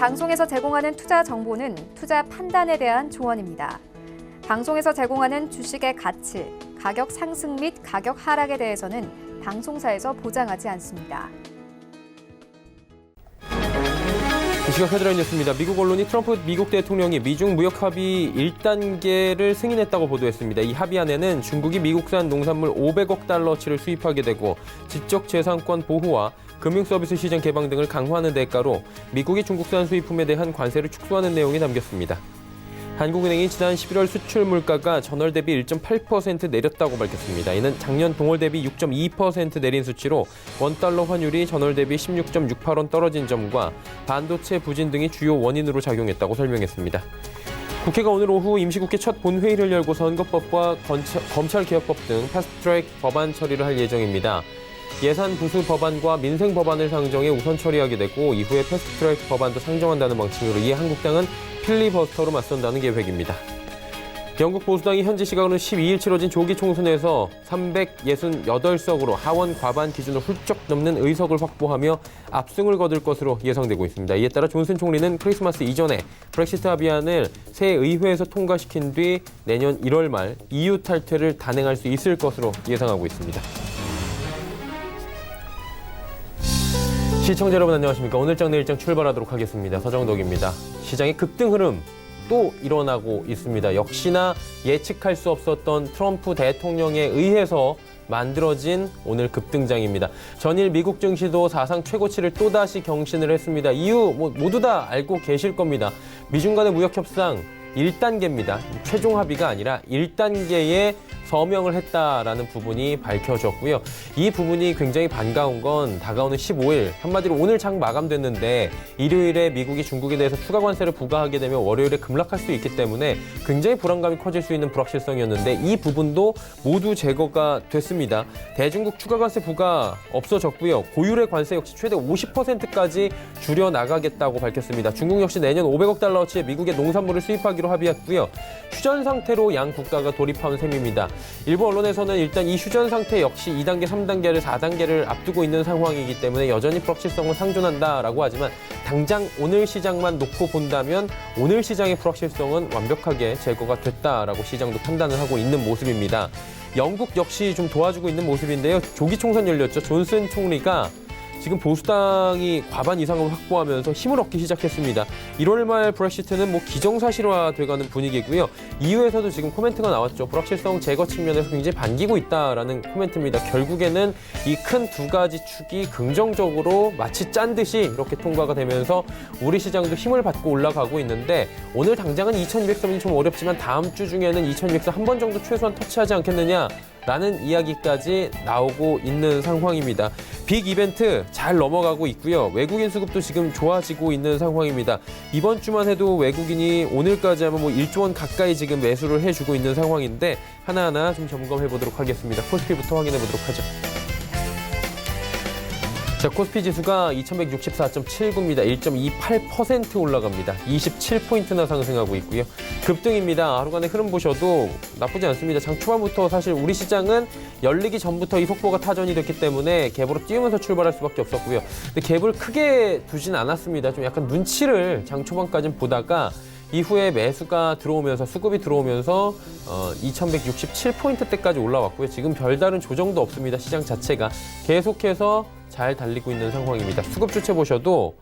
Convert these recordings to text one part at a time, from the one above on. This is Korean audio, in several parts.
방송에서 제공하는 투자 정보는 투자 판단에 대한 조언입니다. 방송에서 제공하는 주식의 가치, 가격 상승 및 가격 하락에 대해서는 방송사에서 보장하지 않습니다. 이 시각 헤드라인 뉴스입니다. 미국 언론이 트럼프 미국 대통령이 미중 무역 합의 1단계를 승인했다고 보도했습니다. 이 합의안에는 중국이 미국산 농산물 500억 달러치를 수입하게 되고 지적재산권 보호와 금융서비스 시장 개방 등을 강화하는 대가로 미국이 중국산 수입품에 대한 관세를 축소하는 내용이 담겼습니다. 한국은행이 지난 11월 수출 물가가 전월 대비 1.8% 내렸다고 밝혔습니다. 이는 작년 동월 대비 6.2% 내린 수치로 원달러 환율이 전월 대비 16.68원 떨어진 점과 반도체 부진 등이 주요 원인으로 작용했다고 설명했습니다. 국회가 오늘 오후 임시국회 첫 본회의를 열고 선거법과 검찰개혁법 등 패스트트랙 법안 처리를 할 예정입니다. 예산 부수 법안과 민생 법안을 상정해 우선 처리하게 되고 이후에 패스트트랙 법안도 상정한다는 방침으로 이에 한국당은 필리버스터로 맞선다는 계획입니다. 영국 보수당이 현지 시각으로 12일 치러진 조기 총선에서 368석으로 하원 과반 기준을 훌쩍 넘는 의석을 확보하며 압승을 거둘 것으로 예상되고 있습니다. 이에 따라 존슨 총리는 크리스마스 이전에 브렉시트 합의안을 새 의회에서 통과시킨 뒤 내년 1월 말 EU 탈퇴를 단행할 수 있을 것으로 예상하고 있습니다. 시청자 여러분 안녕하십니까. 오늘장 내일장 출발하도록 하겠습니다. 서정덕입니다. 시장의 급등 흐름 또 일어나고 있습니다. 역시나 예측할 수 없었던 트럼프 대통령에 의해서 만들어진 오늘 급등장입니다. 전일 미국 증시도 사상 최고치를 또다시 경신을 했습니다. 이유 모두 다 알고 계실 겁니다. 미중 간의 무역 협상 1단계입니다. 최종 합의가 아니라 1단계에 서명을 했다라는 부분이 밝혀졌고요. 이 부분이 굉장히 반가운 건 다가오는 15일, 한마디로 오늘 장 마감됐는데 일요일에 미국이 중국에 대해서 추가 관세를 부과하게 되면 월요일에 급락할 수 있기 때문에 굉장히 불안감이 커질 수 있는 불확실성이었는데 이 부분도 모두 제거가 됐습니다. 대중국 추가 관세 부과 없어졌고요. 고율의 관세 역시 최대 50%까지 줄여나가겠다고 밝혔습니다. 중국 역시 내년 500억 달러어치의 미국의 농산물을 수입하기로 합의했고요. 휴전 상태로 양 국가가 돌입한 셈입니다. 일부 언론에서는 일단 이 휴전 상태 역시 2단계, 3단계를 4단계를 앞두고 있는 상황이기 때문에 여전히 불확실성을 상존한다라고 하지만 당장 오늘 시장만 놓고 본다면 오늘 시장의 불확실성은 완벽하게 제거가 됐다라고 시장도 판단을 하고 있는 모습입니다. 영국 역시 좀 도와주고 있는 모습인데요. 조기 총선 열렸죠. 존슨 총리가 지금 보수당이 과반 이상을 확보하면서 힘을 얻기 시작했습니다. 1월 말 브렉시트는 기정사실화돼가는 분위기고요. EU에서도 지금 코멘트가 나왔죠. 불확실성 제거 측면에서 굉장히 반기고 있다라는 코멘트입니다. 결국에는 이 큰 두 가지 축이 긍정적으로 마치 짠 듯이 이렇게 통과가 되면서 우리 시장도 힘을 받고 올라가고 있는데 오늘 당장은 2200선이 좀 어렵지만 다음 주 중에는 2200선 한 번 정도 최소한 터치하지 않겠느냐 라는 이야기까지 나오고 있는 상황입니다. 빅 이벤트 잘 넘어가고 있고요. 외국인 수급도 지금 좋아지고 있는 상황입니다. 이번 주만 해도 외국인이 오늘까지 하면 1조 원 가까이 지금 매수를 해주고 있는 상황인데 하나하나 좀 점검해 보도록 하겠습니다. 코스피부터 확인해 보도록 하죠. 자, 코스피 지수가 2164.79입니다. 1.28% 올라갑니다. 27포인트나 상승하고 있고요. 급등입니다. 하루간의 흐름 보셔도 나쁘지 않습니다. 장 초반부터 사실 우리 시장은 열리기 전부터 이 속보가 타전이 됐기 때문에 갭으로 띄우면서 출발할 수밖에 없었고요. 근데 갭을 크게 두진 않았습니다. 좀 약간 눈치를 장 초반까지는 보다가 이후에 매수가 들어오면서 수급이 들어오면서 2167포인트대까지 올라왔고요. 지금 별다른 조정도 없습니다. 시장 자체가 계속해서 잘 달리고 있는 상황입니다. 수급 주체 보셔도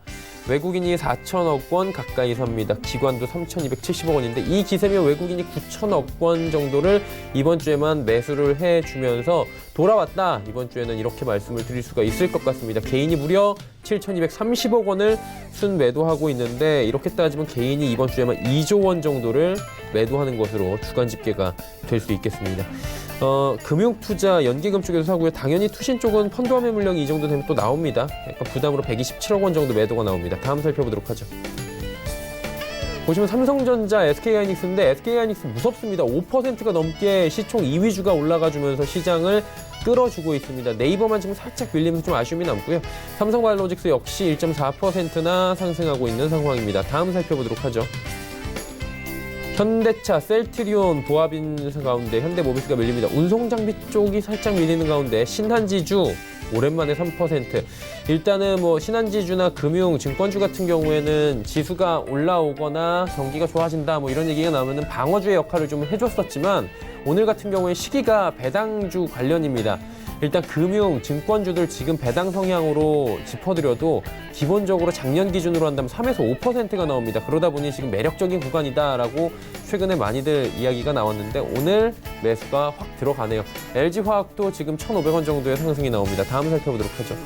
외국인이 4천억 원 가까이 삽니다. 기관도 3,270억 원인데 이 기세면 외국인이 9천억 원 정도를 이번 주에만 매수를 해주면서 돌아왔다. 이번 주에는 이렇게 말씀을 드릴 수가 있을 것 같습니다. 개인이 무려 7,230억 원을 순매도하고 있는데 이렇게 따지면 개인이 이번 주에만 2조 원 정도를 매도하는 것으로 주간 집계가 될 수 있겠습니다. 금융투자, 연기금 쪽에서 사고요. 당연히 투신 쪽은 펀드화 매물량이 이 정도 되면 또 나옵니다. 약간 부담으로 127억 원 정도 매도가 나옵니다. 다음 살펴보도록 하죠. 보시면 삼성전자, SK하이닉스인데 SK하이닉스 무섭습니다. 5%가 넘게 시총 2위주가 올라가주면서 시장을 끌어주고 있습니다. 네이버만 지금 살짝 밀리면서 좀 아쉬움이 남고요. 삼성바이오로직스 역시 1.4%나 상승하고 있는 상황입니다. 다음 살펴보도록 하죠. 현대차, 셀트리온, 보아빈 가운데 현대모비스가 밀립니다. 운송장비 쪽이 살짝 밀리는 가운데 신한지주 오랜만에 3%. 일단은 뭐 신한지주나 금융, 증권주 같은 경우에는 지수가 올라오거나 경기가 좋아진다 뭐 이런 얘기가 나오면은 방어주의 역할을 좀 해줬었지만 오늘 같은 경우에 시기가 배당주 관련입니다. 일단 금융, 증권주들 지금 배당 성향으로 짚어드려도 기본적으로 작년 기준으로 한다면 3에서 5%가 나옵니다. 그러다 보니 지금 매력적인 구간이다라고 최근에 많이들 이야기가 나왔는데 오늘 매수가 확 들어가네요. LG화학도 지금 1,500원 정도의 상승이 나옵니다. 다음 살펴보도록 하죠.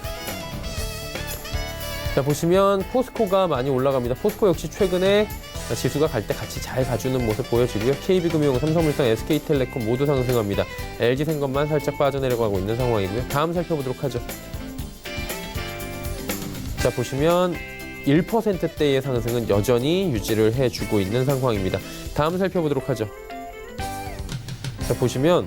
자, 보시면 포스코가 많이 올라갑니다. 포스코 역시 최근에 지수가 갈 때 같이 잘 가주는 모습 보여지고요. KB금융, 삼성물산, SK텔레콤 모두 상승합니다. LG생건만 살짝 빠져내려가고 있는 상황이고요. 다음 살펴보도록 하죠. 자, 보시면 1%대의 상승은 여전히 유지를 해주고 있는 상황입니다. 다음 살펴보도록 하죠. 자, 보시면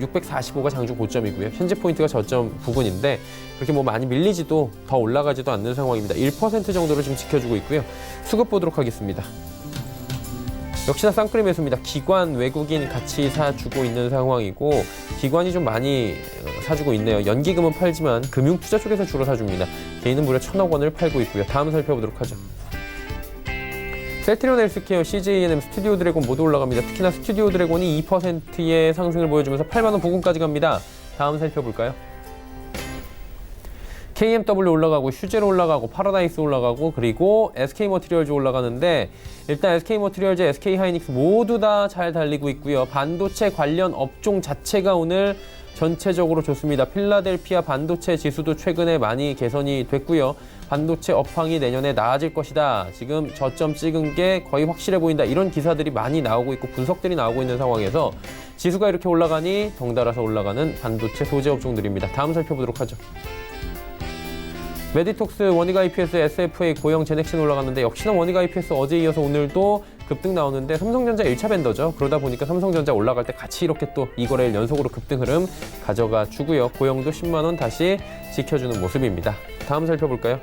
645가 장중 고점이고요. 현재 포인트가 저점 부근인데 그렇게 뭐 많이 밀리지도 더 올라가지도 않는 상황입니다. 1% 정도로 지금 지켜주고 있고요. 수급 보도록 하겠습니다. 역시나 쌍끌이 매수입니다. 기관, 외국인 같이 사주고 있는 상황이고 기관이 좀 많이 사주고 있네요. 연기금은 팔지만 금융투자 쪽에서 주로 사줍니다. 개인은 무려 1,000억 원을 팔고 있고요. 다음 살펴보도록 하죠. 셀트리온 헬스케어, CJENM, 스튜디오 드래곤 모두 올라갑니다. 특히나 스튜디오 드래곤이 2%의 상승을 보여주면서 8만 원 부근까지 갑니다. 다음 살펴볼까요? KMW 올라가고 슈제로 올라가고 파라다이스 올라가고 그리고 SK머티리얼즈 올라가는데 일단 SK머티리얼즈, SK하이닉스 모두 다 잘 달리고 있고요. 반도체 관련 업종 자체가 오늘 전체적으로 좋습니다. 필라델피아 반도체 지수도 최근에 많이 개선이 됐고요. 반도체 업황이 내년에 나아질 것이다. 지금 저점 찍은 게 거의 확실해 보인다. 이런 기사들이 많이 나오고 있고 분석들이 나오고 있는 상황에서 지수가 이렇게 올라가니 덩달아서 올라가는 반도체 소재 업종들입니다. 다음 살펴보도록 하죠. 메디톡스, 원익 IPS, SFA, 고영, 제넥신 올라갔는데 역시나 원익 IPS 어제 이어서 오늘도 급등 나오는데 삼성전자 1차 밴더죠. 그러다 보니까 삼성전자 올라갈 때 같이 이렇게 또 이거래일 연속으로 급등 흐름 가져가 주고요. 고영도 10만 원 다시 지켜주는 모습입니다. 다음 살펴볼까요?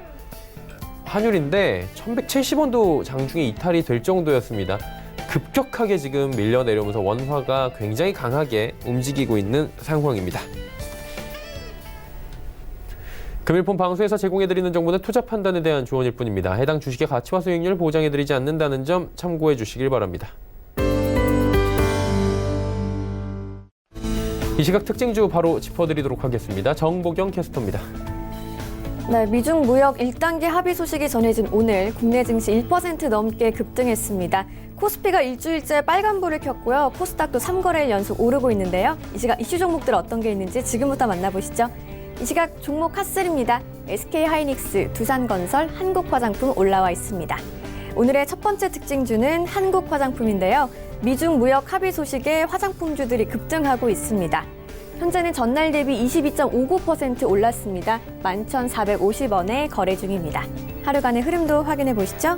환율인데 1170원도 장중에 이탈이 될 정도였습니다. 급격하게 지금 밀려 내려오면서 원화가 굉장히 강하게 움직이고 있는 상황입니다. 금일폰 방송에서 제공해드리는 정보는 투자 판단에 대한 조언일 뿐입니다. 해당 주식의 가치와 수익률을 보장해드리지 않는다는 점 참고해 주시길 바랍니다. 이 시각 특징주 바로 짚어드리도록 하겠습니다. 정보경 캐스터입니다. 네, 미중 무역 1단계 합의 소식이 전해진 오늘 국내 증시 1% 넘게 급등했습니다. 코스피가 일주일째 빨간불을 켰고요. 코스닥도 3거래일 연속 오르고 있는데요. 이 시각 이슈 종목들 어떤 게 있는지 지금부터 만나보시죠. 이 시각 종목 핫3입니다. SK하이닉스, 두산건설, 한국화장품 올라와 있습니다. 오늘의 첫 번째 특징주는 한국화장품인데요. 미중 무역 합의 소식에 화장품주들이 급등하고 있습니다. 현재는 전날 대비 22.59% 올랐습니다. 11,450원에 거래 중입니다. 하루간의 흐름도 확인해 보시죠.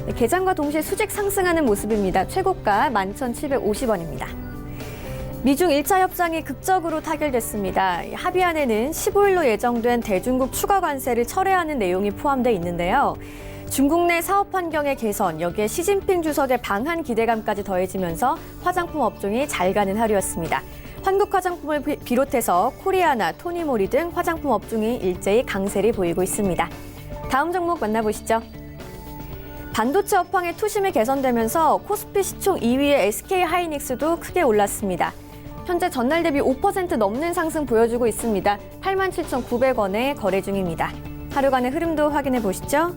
네, 개장과 동시에 수직 상승하는 모습입니다. 최고가 11,750원입니다. 미중 1차 협상이 극적으로 타결됐습니다. 합의안에는 15일로 예정된 대중국 추가 관세를 철회하는 내용이 포함되어 있는데요. 중국 내 사업 환경의 개선, 여기에 시진핑 주석의 방한 기대감까지 더해지면서 화장품 업종이 잘 가는 하루였습니다. 한국 화장품을 비롯해서 코리아나, 토니모리 등 화장품 업종이 일제히 강세를 보이고 있습니다. 다음 종목 만나보시죠. 반도체 업황의 투심이 개선되면서 코스피 시총 2위의 SK하이닉스도 크게 올랐습니다. 현재 전날 대비 5% 넘는 상승 보여주고 있습니다. 87,900원에 거래 중입니다. 하루간의 흐름도 확인해 보시죠.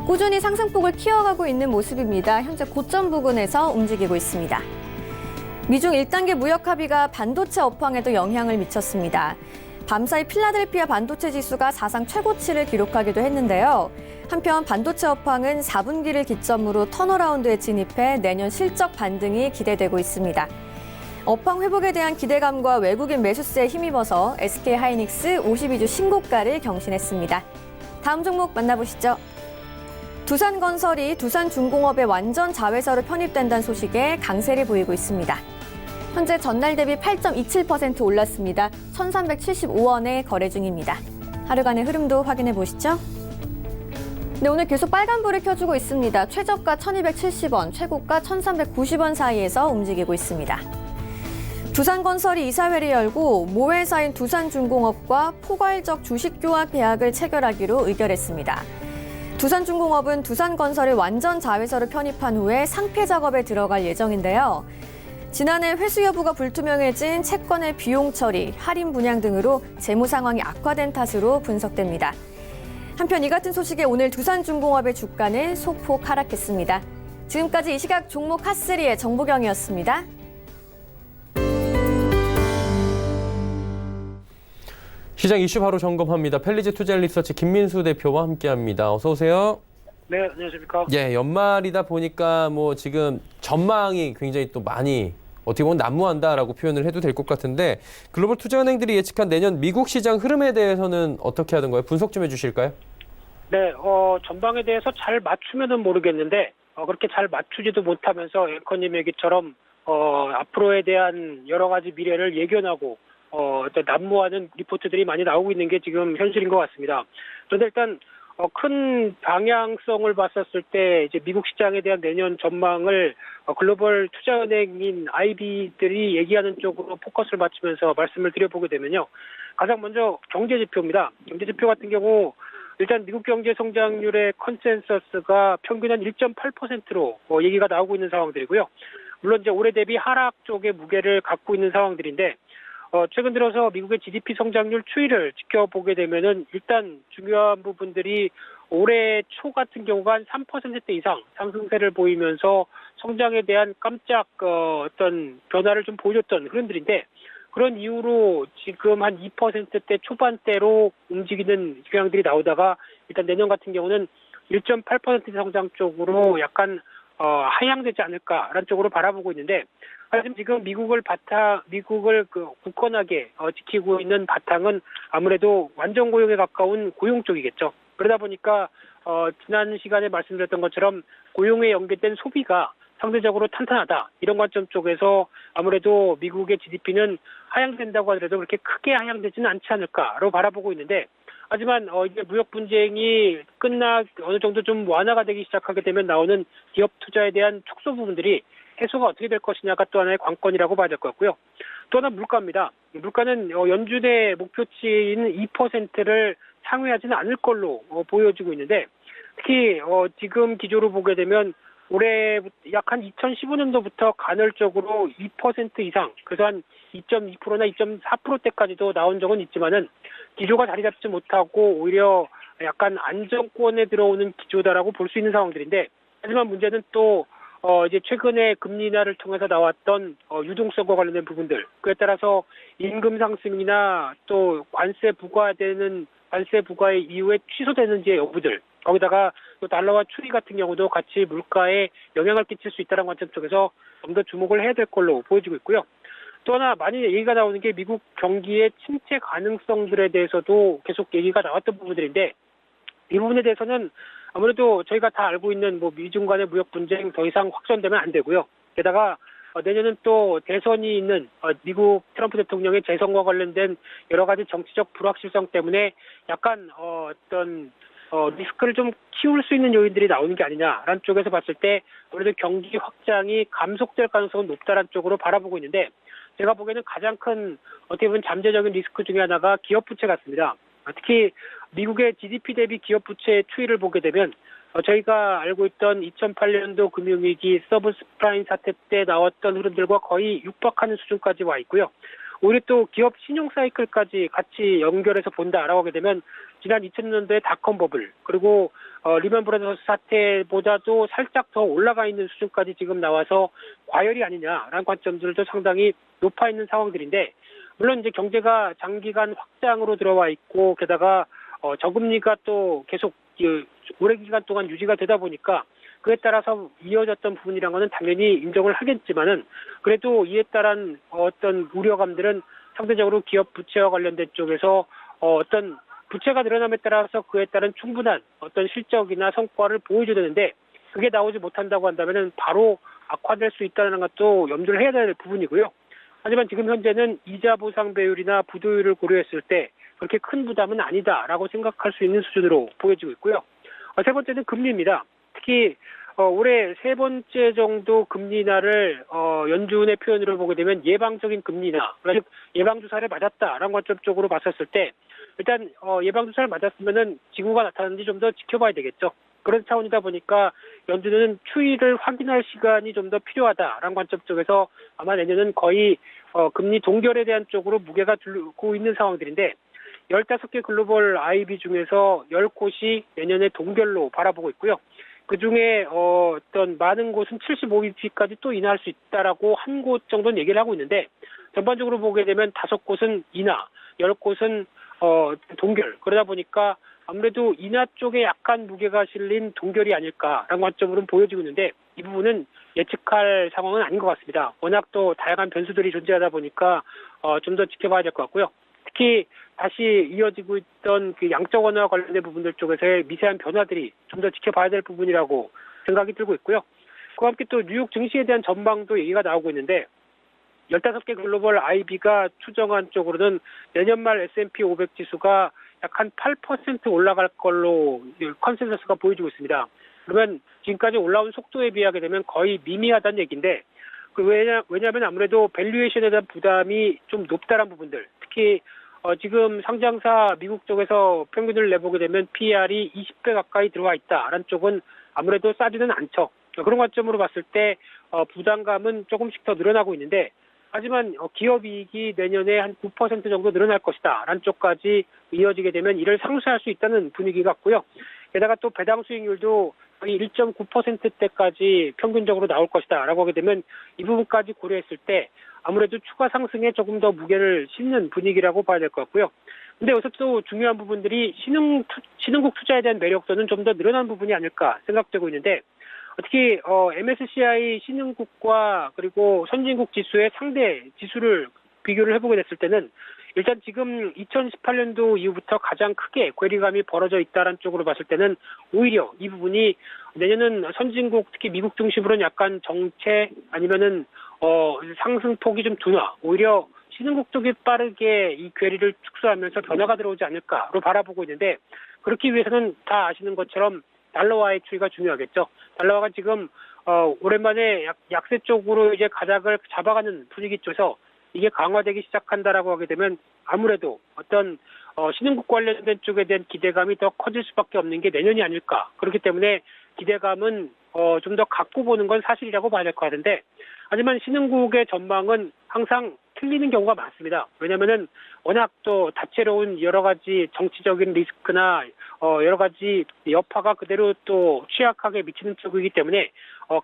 꾸준히 상승폭을 키워가고 있는 모습입니다. 현재 고점 부근에서 움직이고 있습니다. 미중 1단계 무역 합의가 반도체 업황에도 영향을 미쳤습니다. 밤사이 필라델피아 반도체 지수가 사상 최고치를 기록하기도 했는데요. 한편 반도체 업황은 4분기를 기점으로 턴어라운드에 진입해 내년 실적 반등이 기대되고 있습니다. 업황 회복에 대한 기대감과 외국인 매수세에 힘입어서 SK하이닉스 52주 신고가를 경신했습니다. 다음 종목 만나보시죠. 두산건설이 두산중공업의 완전 자회사로 편입된다는 소식에 강세를 보이고 있습니다. 현재 전날 대비 8.27% 올랐습니다. 1,375원에 거래 중입니다. 하루간의 흐름도 확인해 보시죠. 네, 오늘 계속 빨간불을 켜주고 있습니다. 최저가 1,270원, 최고가 1,390원 사이에서 움직이고 있습니다. 두산건설이 이사회를 열고 모회사인 두산중공업과 포괄적 주식교환 계약을 체결하기로 의결했습니다. 두산중공업은 두산건설을 완전 자회사로 편입한 후에 상폐 작업에 들어갈 예정인데요. 지난해 회수 여부가 불투명해진 채권의 비용 처리, 할인 분양 등으로 재무 상황이 악화된 탓으로 분석됩니다. 한편 이 같은 소식에 오늘 두산중공업의 주가는 소폭 하락했습니다. 지금까지 이 시각 종목 핫3의 정보경이었습니다. 시장 이슈 바로 점검합니다. 펠리즈 투자리서치 김민수 대표와 함께합니다. 어서 오세요. 네, 안녕하십니까. 예, 연말이다 보니까 뭐 지금 전망이 굉장히 또 많이 어떻게 보면 난무한다라고 표현을 해도 될 것 같은데 글로벌 투자은행들이 예측한 내년 미국 시장 흐름에 대해서는 어떻게 하던가요? 분석 좀 해주실까요? 네, 전방에 대해서 잘 맞추면은 모르겠는데 그렇게 잘 맞추지도 못하면서 앵커님 얘기처럼 앞으로에 대한 여러 가지 미래를 예견하고 난무하는 리포트들이 많이 나오고 있는 게 지금 현실인 것 같습니다. 그런데 일단 큰 방향성을 봤었을 때 이제 미국 시장에 대한 내년 전망을 글로벌 투자은행인 IB들이 얘기하는 쪽으로 포커스를 맞추면서 말씀을 드려보게 되면요. 가장 먼저 경제 지표입니다. 경제 지표 같은 경우 일단 미국 경제 성장률의 컨센서스가 평균 한 1.8%로 얘기가 나오고 있는 상황들이고요. 물론 이제 올해 대비 하락 쪽의 무게를 갖고 있는 상황들인데 최근 들어서 미국의 GDP 성장률 추이를 지켜보게 되면은 일단 중요한 부분들이 올해 초 같은 경우가 한 3%대 이상 상승세를 보이면서 성장에 대한 깜짝 어떤 변화를 좀 보여줬던 흐름들인데 그런 이유로 지금 한 2%대 초반대로 움직이는 경향들이 나오다가 일단 내년 같은 경우는 1.8% 성장 쪽으로 약간 하향되지 않을까라는 쪽으로 바라보고 있는데 하지만 지금 미국을 굳건하게 지키고 있는 바탕은 아무래도 완전 고용에 가까운 고용 쪽이겠죠. 그러다 보니까 지난 시간에 말씀드렸던 것처럼 고용에 연계된 소비가 상대적으로 탄탄하다. 이런 관점 쪽에서 아무래도 미국의 GDP는 하향된다고 하더라도 그렇게 크게 하향되지는 않지 않을까로 바라보고 있는데 하지만 이제 무역 분쟁이 어느 정도 좀 완화가 되기 시작하게 되면 나오는 기업 투자에 대한 축소 부분들이 해소가 어떻게 될 것이냐가 또 하나의 관건이라고 봐야 될 것 같고요. 또 하나 물가입니다. 물가는 연준의 목표치인 2%를 상회하지는 않을 걸로 보여지고 있는데 특히 지금 기조로 보게 되면 올해 약 한 2015년도부터 간헐적으로 2% 이상, 그래서 한 2.2%나 2.4%대까지도 나온 적은 있지만은 기조가 자리 잡지 못하고 오히려 약간 안정권에 들어오는 기조다라고 볼 수 있는 상황들인데 하지만 문제는 또 이제 최근에 금리 인하를 통해서 나왔던 유동성과 관련된 부분들, 그에 따라서 임금 상승이나 또 관세 부과의 이후에 취소되는지의 여부들, 거기다가 또 달러와 추이 같은 경우도 같이 물가에 영향을 끼칠 수 있다는 관점 쪽에서 좀 더 주목을 해야 될 걸로 보여지고 있고요. 또 하나 많이 얘기가 나오는 게 미국 경기의 침체 가능성들에 대해서도 계속 얘기가 나왔던 부분들인데 이 부분에 대해서는 아무래도 저희가 다 알고 있는 미중 간의 무역 분쟁 더 이상 확전되면 안 되고요. 게다가 내년은 또 대선이 있는 미국 트럼프 대통령의 재선과 관련된 여러 가지 정치적 불확실성 때문에 약간 리스크를 좀 키울 수 있는 요인들이 나오는 게 아니냐라는 쪽에서 봤을 때 아무래도 경기 확장이 감속될 가능성은 높다라는 쪽으로 바라보고 있는데 제가 보기에는 가장 큰 어떻게 보면 잠재적인 리스크 중에 하나가 기업 부채 같습니다. 특히 미국의 GDP 대비 기업 부채의 추이를 보게 되면 저희가 알고 있던 2008년도 금융위기 서브프라임 사태 때 나왔던 흐름들과 거의 육박하는 수준까지 와 있고요. 오히려 또 기업 신용 사이클까지 같이 연결해서 본다라고 하게 되면 지난 2000년도의 닷컴 버블 그리고 리먼 브라더스 사태보다도 살짝 더 올라가 있는 수준까지 지금 나와서 과열이 아니냐라는 관점들도 상당히 높아 있는 상황들인데 물론 이제 경제가 장기간 확장으로 들어와 있고 게다가 저금리가 또 계속 오랜 기간 동안 유지가 되다 보니까 그에 따라서 이어졌던 부분이란 거는 당연히 인정을 하겠지만은 그래도 이에 따른 어떤 우려감들은 상대적으로 기업 부채와 관련된 쪽에서 어떤 부채가 늘어남에 따라서 그에 따른 충분한 어떤 실적이나 성과를 보여줘야 되는데 그게 나오지 못한다고 한다면은 바로 악화될 수 있다는 것도 염두를 해야 될 부분이고요. 하지만 지금 현재는 이자 보상 배율이나 부도율을 고려했을 때 그렇게 큰 부담은 아니다라고 생각할 수 있는 수준으로 보여지고 있고요. 세 번째는 금리입니다. 특히 올해 세 번째 정도 금리 인하를 연준의 표현으로 보게 되면 예방적인 금리 인하, 즉 예방주사를 맞았다라는 관점 쪽으로 봤었을 때 일단 예방주사를 맞았으면은 징후가 나타나는지 좀 더 지켜봐야 되겠죠. 그런 차원이다 보니까 연준은 추이를 확인할 시간이 좀 더 필요하다라는 관점 쪽에서 아마 내년은 거의 금리 동결에 대한 쪽으로 무게가 두고 있는 상황들인데 15개 글로벌 IB 중에서 10곳이 내년에 동결로 바라보고 있고요. 그중에 어떤 많은 곳은 75bp까지 또 인하할 수 있다라고 한 곳 정도는 얘기를 하고 있는데 전반적으로 보게 되면 5곳은 인하, 10곳은 동결. 그러다 보니까 아무래도 인하 쪽에 약간 무게가 실린 동결이 아닐까라는 관점으로는 보여지고 있는데 이 부분은 예측할 상황은 아닌 것 같습니다. 워낙 또 다양한 변수들이 존재하다 보니까 좀 더 지켜봐야 될 것 같고요. 특히 다시 이어지고 있던 그 양적 완화와 관련된 부분들 쪽에서의 미세한 변화들이 좀 더 지켜봐야 될 부분이라고 생각이 들고 있고요. 그와 함께 또 뉴욕 증시에 대한 전망도 얘기가 나오고 있는데 15개 글로벌 IB가 추정한 쪽으로는 내년 말 S&P 500 지수가 약 한 8% 올라갈 걸로 컨센서스가 보여지고 있습니다. 그러면 지금까지 올라온 속도에 비하게 되면 거의 미미하다는 얘기인데 왜냐하면 아무래도 밸류에이션에 대한 부담이 좀 높다는 부분들, 특히 지금 상장사 미국 쪽에서 평균을 내보게 되면 PER이 20배 가까이 들어와 있다라는 쪽은 아무래도 싸지는 않죠. 그런 관점으로 봤을 때 부담감은 조금씩 더 늘어나고 있는데 하지만 기업이익이 내년에 한 9% 정도 늘어날 것이다 라는 쪽까지 이어지게 되면 이를 상쇄할 수 있다는 분위기 같고요. 게다가 또 배당 수익률도 거의 1.9%대까지 평균적으로 나올 것이다 라고 하게 되면 이 부분까지 고려했을 때 아무래도 추가 상승에 조금 더 무게를 싣는 분위기라고 봐야 될 것 같고요. 근데 여기서 또 중요한 부분들이 신흥국 투자에 대한 매력도는 좀 더 늘어난 부분이 아닐까 생각되고 있는데 특히 MSCI 신흥국과 그리고 선진국 지수의 상대 지수를 비교를 해보게 됐을 때는 일단 지금 2018년도 이후부터 가장 크게 괴리감이 벌어져 있다는 쪽으로 봤을 때는 오히려 이 부분이 내년은 선진국 특히 미국 중심으로는 약간 정체 아니면은 상승폭이 좀 둔화, 오히려 신흥국 쪽이 빠르게 이 괴리를 축소하면서 변화가 들어오지 않을까로 바라보고 있는데 그렇기 위해서는 다 아시는 것처럼 달러와의 추이가 중요하겠죠. 달러화가 지금 오랜만에 약세 쪽으로 이제 가닥을 잡아가는 분위기 쪽에서 이게 강화되기 시작한다라고 하게 되면 아무래도 어떤 신흥국 관련된 쪽에 대한 기대감이 더 커질 수밖에 없는 게 내년이 아닐까. 그렇기 때문에 기대감은 좀 더 갖고 보는 건 사실이라고 봐야 될 것 같은데 하지만 신흥국의 전망은 항상 틀리는 경우가 많습니다. 왜냐하면은 워낙 또 다채로운 여러 가지 정치적인 리스크나 여러 가지 여파가 그대로 또 취약하게 미치는 쪽이기 때문에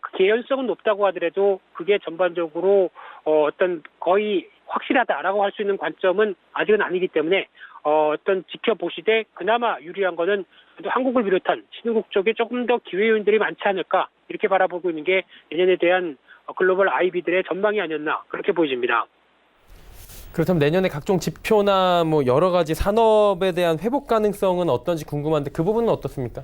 그 개연성은 높다고 하더라도 그게 전반적으로 어떤 거의 확실하다라고 할 수 있는 관점은 아직은 아니기 때문에 어떤 지켜보시되 그나마 유리한 거는 한국을 비롯한 신흥국 쪽에 조금 더 기회 요인들이 많지 않을까 이렇게 바라보고 있는 게 내년에 대한 글로벌 IB들의 전망이 아니었나 그렇게 보여집니다. 그렇다면 내년에 각종 지표나 뭐 여러 가지 산업에 대한 회복 가능성은 어떤지 궁금한데 그 부분은 어떻습니까?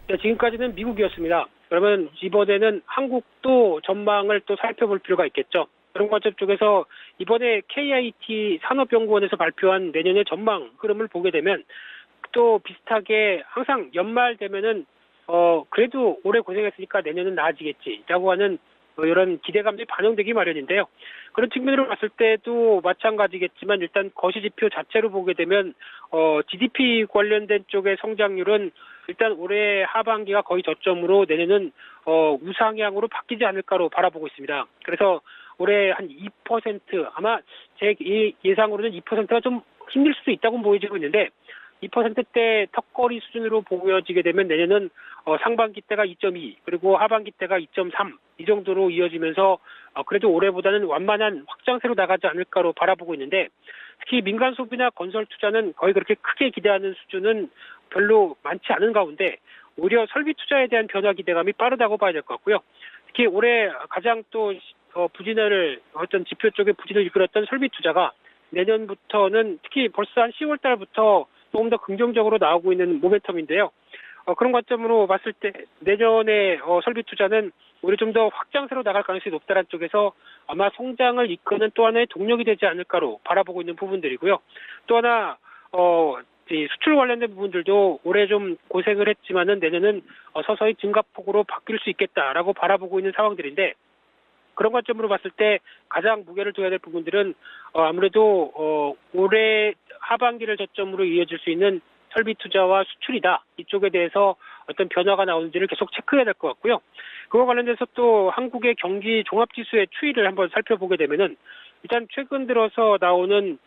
네, 지금까지는 미국이었습니다. 그러면 이번에는 한국도 전망을 또 살펴볼 필요가 있겠죠. 그런 관점 쪽에서 이번에 KIT 산업연구원에서 발표한 내년의 전망 흐름을 보게 되면 또 비슷하게 항상 연말 되면은 그래도 올해 고생했으니까 내년은 나아지겠지라고 하는 이런 기대감들이 반영되기 마련인데요. 그런 측면으로 봤을 때도 마찬가지겠지만 일단 거시지표 자체로 보게 되면 GDP 관련된 쪽의 성장률은 일단 올해 하반기가 거의 저점으로 내년은 우상향으로 바뀌지 않을까로 바라보고 있습니다. 그래서 올해 한 2% 아마 제 예상으로는 2%가 좀 힘들 수도 있다고 보여지고 있는데 2%대 턱걸이 수준으로 보여지게 되면 내년은 상반기 때가 2.2 그리고 하반기 때가 2.3 이 정도로 이어지면서 그래도 올해보다는 완만한 확장세로 나가지 않을까로 바라보고 있는데 특히 민간 소비나 건설 투자는 거의 그렇게 크게 기대하는 수준은 별로 많지 않은 가운데 오히려 설비 투자에 대한 변화 기대감이 빠르다고 봐야 될 것 같고요. 특히 올해 가장 또 부진을 어떤 지표 쪽에 부진을 이끌었던 설비 투자가 내년부터는 특히 벌써 한 10월 달부터 조금 더 긍정적으로 나오고 있는 모멘텀인데요. 그런 관점으로 봤을 때 내년에 설비 투자는 오히려 좀 더 확장세로 나갈 가능성이 높다는 쪽에서 아마 성장을 이끄는 또 하나의 동력이 되지 않을까로 바라보고 있는 부분들이고요. 또 하나 이 수출 관련된 부분들도 올해 좀 고생을 했지만은 내년은 서서히 증가폭으로 바뀔 수 있겠다라고 바라보고 있는 상황들인데, 그런 관점으로 봤을 때 가장 무게를 둬야 될 부분들은 아무래도 올해 하반기를 저점으로 이어질 수 있는 설비 투자와 수출이다. 이쪽에 대해서 어떤 변화가 나오는지를 계속 체크해야 될 것 같고요. 그와 관련돼서 또 한국의 경기 종합지수의 추이를 한번 살펴보게 되면은, 일단 최근 들어서 나오는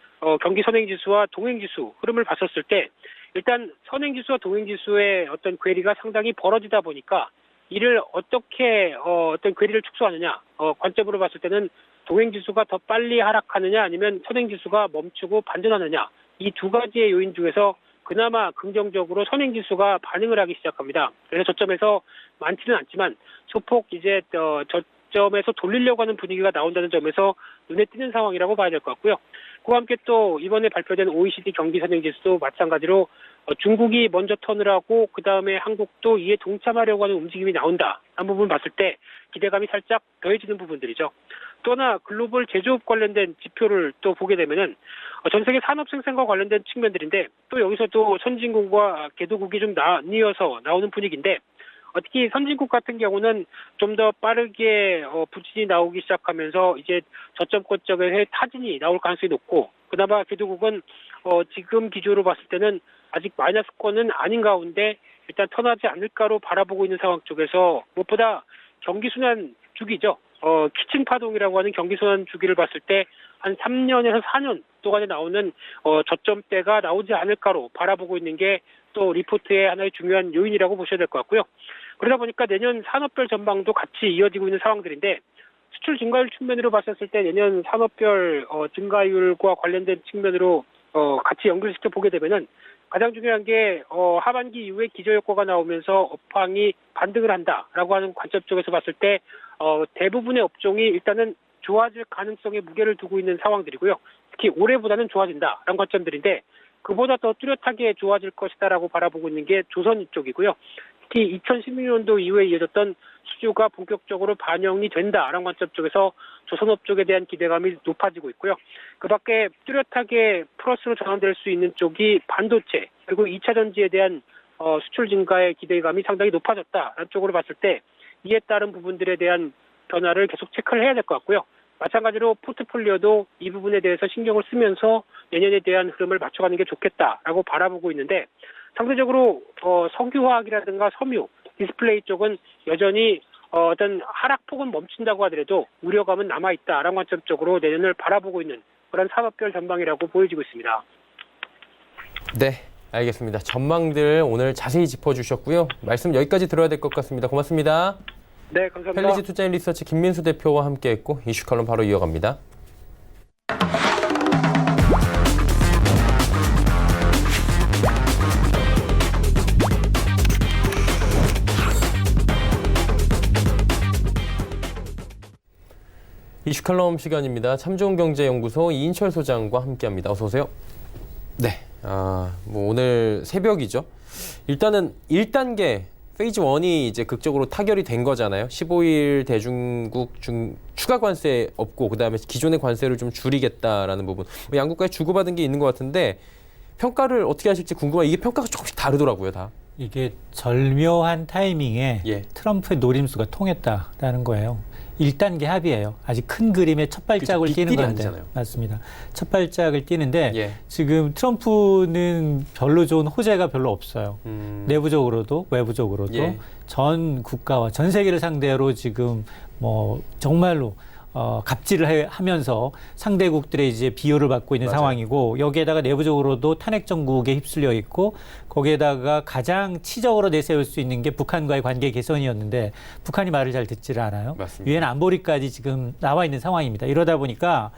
경기 선행지수와 동행지수 흐름을 봤었을 때, 일단 선행지수와 동행지수의 어떤 괴리가 상당히 벌어지다 보니까 이를 어떻게 어떤 괴리를 축소하느냐, 관점으로 봤을 때는 동행지수가 더 빨리 하락하느냐 아니면 선행지수가 멈추고 반전하느냐, 이 두 가지의 요인 중에서 그나마 긍정적으로 선행지수가 반응을 하기 시작합니다. 그래서 저점에서 많지는 않지만 소폭 이제 저점에서 돌리려고 하는 분위기가 나온다는 점에서 눈에 띄는 상황이라고 봐야 될 것 같고요. 그와 함께 또 이번에 발표된 OECD 경기 선행지수도 마찬가지로 중국이 먼저 턴을 하고 그 다음에 한국도 이에 동참하려고 하는 움직임이 나온다. 한 부분 봤을 때 기대감이 살짝 더해지는 부분들이죠. 또 하나 글로벌 제조업 관련된 지표를 또 보게 되면은 전 세계 산업 생산과 관련된 측면들인데, 또 여기서도 선진국과 개도국이 좀 나뉘어서 나오는 분위기인데, 특히 선진국 같은 경우는 좀 더 빠르게 부진이 나오기 시작하면서 이제 저점권 쪽에 타진이 나올 가능성이 높고, 그나마 개도국은 지금 기조로 봤을 때는 아직 마이너스권은 아닌 가운데 일단 턴하지 않을까로 바라보고 있는 상황 쪽에서, 무엇보다 경기순환 주기죠. 키칭 파동이라고 하는 경기순환 주기를 봤을 때 한 3년에서 4년 동안에 나오는 저점대가 나오지 않을까로 바라보고 있는 게 또 리포트의 하나의 중요한 요인이라고 보셔야 될 것 같고요. 그러다 보니까 내년 산업별 전망도 같이 이어지고 있는 상황들인데, 수출 증가율 측면으로 봤었을 때 내년 산업별 증가율과 관련된 측면으로 같이 연결시켜 보게 되면은, 가장 중요한 게 하반기 이후에 기저효과가 나오면서 업황이 반등을 한다라고 하는 관점 쪽에서 봤을 때 대부분의 업종이 일단은 좋아질 가능성에 무게를 두고 있는 상황들이고요. 특히 올해보다는 좋아진다라는 관점들인데, 그보다 더 뚜렷하게 좋아질 것이다라고 바라보고 있는 게 조선 쪽이고요. 특히 2016년도 이후에 이어졌던 수주가 본격적으로 반영이 된다라는 관점 쪽에서 조선업 쪽에 대한 기대감이 높아지고 있고요. 그 밖에 뚜렷하게 플러스로 전환될 수 있는 쪽이 반도체, 그리고 2차 전지에 대한 수출 증가의 기대감이 상당히 높아졌다라는 쪽으로 봤을 때, 이에 따른 부분들에 대한 변화를 계속 체크를 해야 될 것 같고요. 마찬가지로 포트폴리오도 이 부분에 대해서 신경을 쓰면서 내년에 대한 흐름을 맞춰가는 게 좋겠다라고 바라보고 있는데, 상대적으로 석유화학이라든가 섬유, 디스플레이 쪽은 여전히 어떤 하락폭은 멈춘다고 하더라도 우려감은 남아있다라는 관점 쪽으로 내년을 바라보고 있는 그런 산업별 전망이라고 보여지고 있습니다. 네, 알겠습니다. 전망들 오늘 자세히 짚어주셨고요. 말씀 여기까지 들어야 될 것 같습니다. 고맙습니다. 네, 감사합니다. 펠리지 투자인 리서치 김민수 대표와 함께했고, 이슈 칼럼 바로 이어갑니다. 이슈 칼럼 시간입니다. 참좋은경제연구소 이인철 소장과 함께합니다. 어서 오세요. 네, 뭐 오늘 새벽이죠. 일단은 1단계 페이즈 1이 이제 극적으로 타결이 된 거잖아요. 15일 대중국 추가 관세 없고, 그다음에 기존의 관세를 좀 줄이겠다라는 부분. 양국과의 주고받은 게 있는 것 같은데, 평가를 어떻게 하실지 궁금해요. 이게 평가가 조금씩 다르더라고요, 다. 이게 절묘한 타이밍에 예. 트럼프의 노림수가 통했다라는 거예요. 1단계 합의예요. 아직 큰 그림의 첫 발짝을 띄는 건데. 아니잖아요. 맞습니다. 첫 발짝을 띄는데 예. 지금 트럼프는 별로 좋은 호재가 별로 없어요. 내부적으로도 외부적으로도 예. 전 국가와 전 세계를 상대로 지금 뭐 정말로 갑질을 하면서 상대국들의 이제 비호를 받고 있는 맞아요. 상황이고, 여기에다가 내부적으로도 탄핵 정국에 휩쓸려 있고, 거기에다가 가장 치적으로 내세울 수 있는 게 북한과의 관계 개선이었는데, 북한이 말을 잘 듣지를 않아요. 맞습니다. 유엔 안보리까지 지금 나와 있는 상황입니다. 이러다 보니까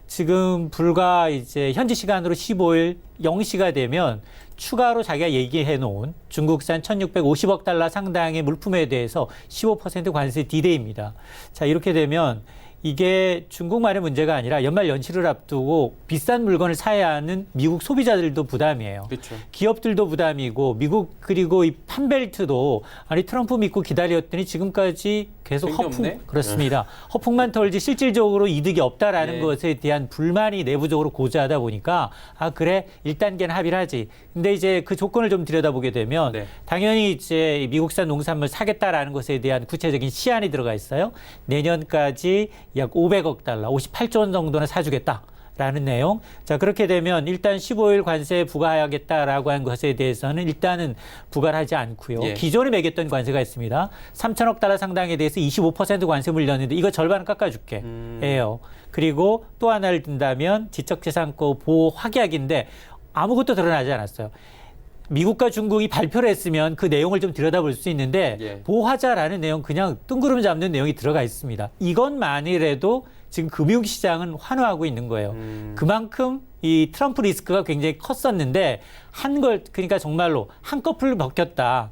지금 불과 이제 현지 시간으로 15일 0시가 되면 추가로 자기가 얘기해 놓은 중국산 1,650억 달러 상당의 물품에 대해서 15% 관세 디데이입니다. 자, 이렇게 되면 이게 중국만의 문제가 아니라 연말 연시를 앞두고 비싼 물건을 사야 하는 미국 소비자들도 부담이에요. 그렇죠. 기업들도 부담이고, 미국 그리고 이 판벨트도 아니 트럼프 믿고 기다렸더니 지금까지 계속 생겼네? 그렇습니다. 허풍만 털지 실질적으로 이득이 없다라는 예. 것에 대한 불만이 내부적으로 고조하다 보니까 아 그래 1단계는 합의를 하지. 근데 이제 그 조건을 좀 들여다보게 되면 네. 당연히 이제 미국산 농산물 사겠다라는 것에 대한 구체적인 시한이 들어가 있어요. 내년까지 약 500억 달러, 58조 원 정도는 사주겠다. 라는 내용. 자, 그렇게 되면 일단 15일 관세 부과하겠다라고 한 것에 대해서는 일단은 부과를 하지 않고요. 예. 기존에 매겼던 관세가 있습니다. 3천억 달러 상당에 대해서 25% 관세 물렸는데 이거 절반은 깎아줄게. 예요. 그리고 또 하나를 든다면 지적재산권 보호 확약인데 아무것도 드러나지 않았어요. 미국과 중국이 발표를 했으면 그 내용을 좀 들여다볼 수 있는데 예. 보호하자라는 내용 그냥 뜬구름 잡는 내용이 들어가 있습니다. 이것만이라도 지금 금융시장은 환호하고 있는 거예요. 그만큼 이 트럼프 리스크가 굉장히 컸었는데 그러니까 정말로 한꺼풀 벗겼다.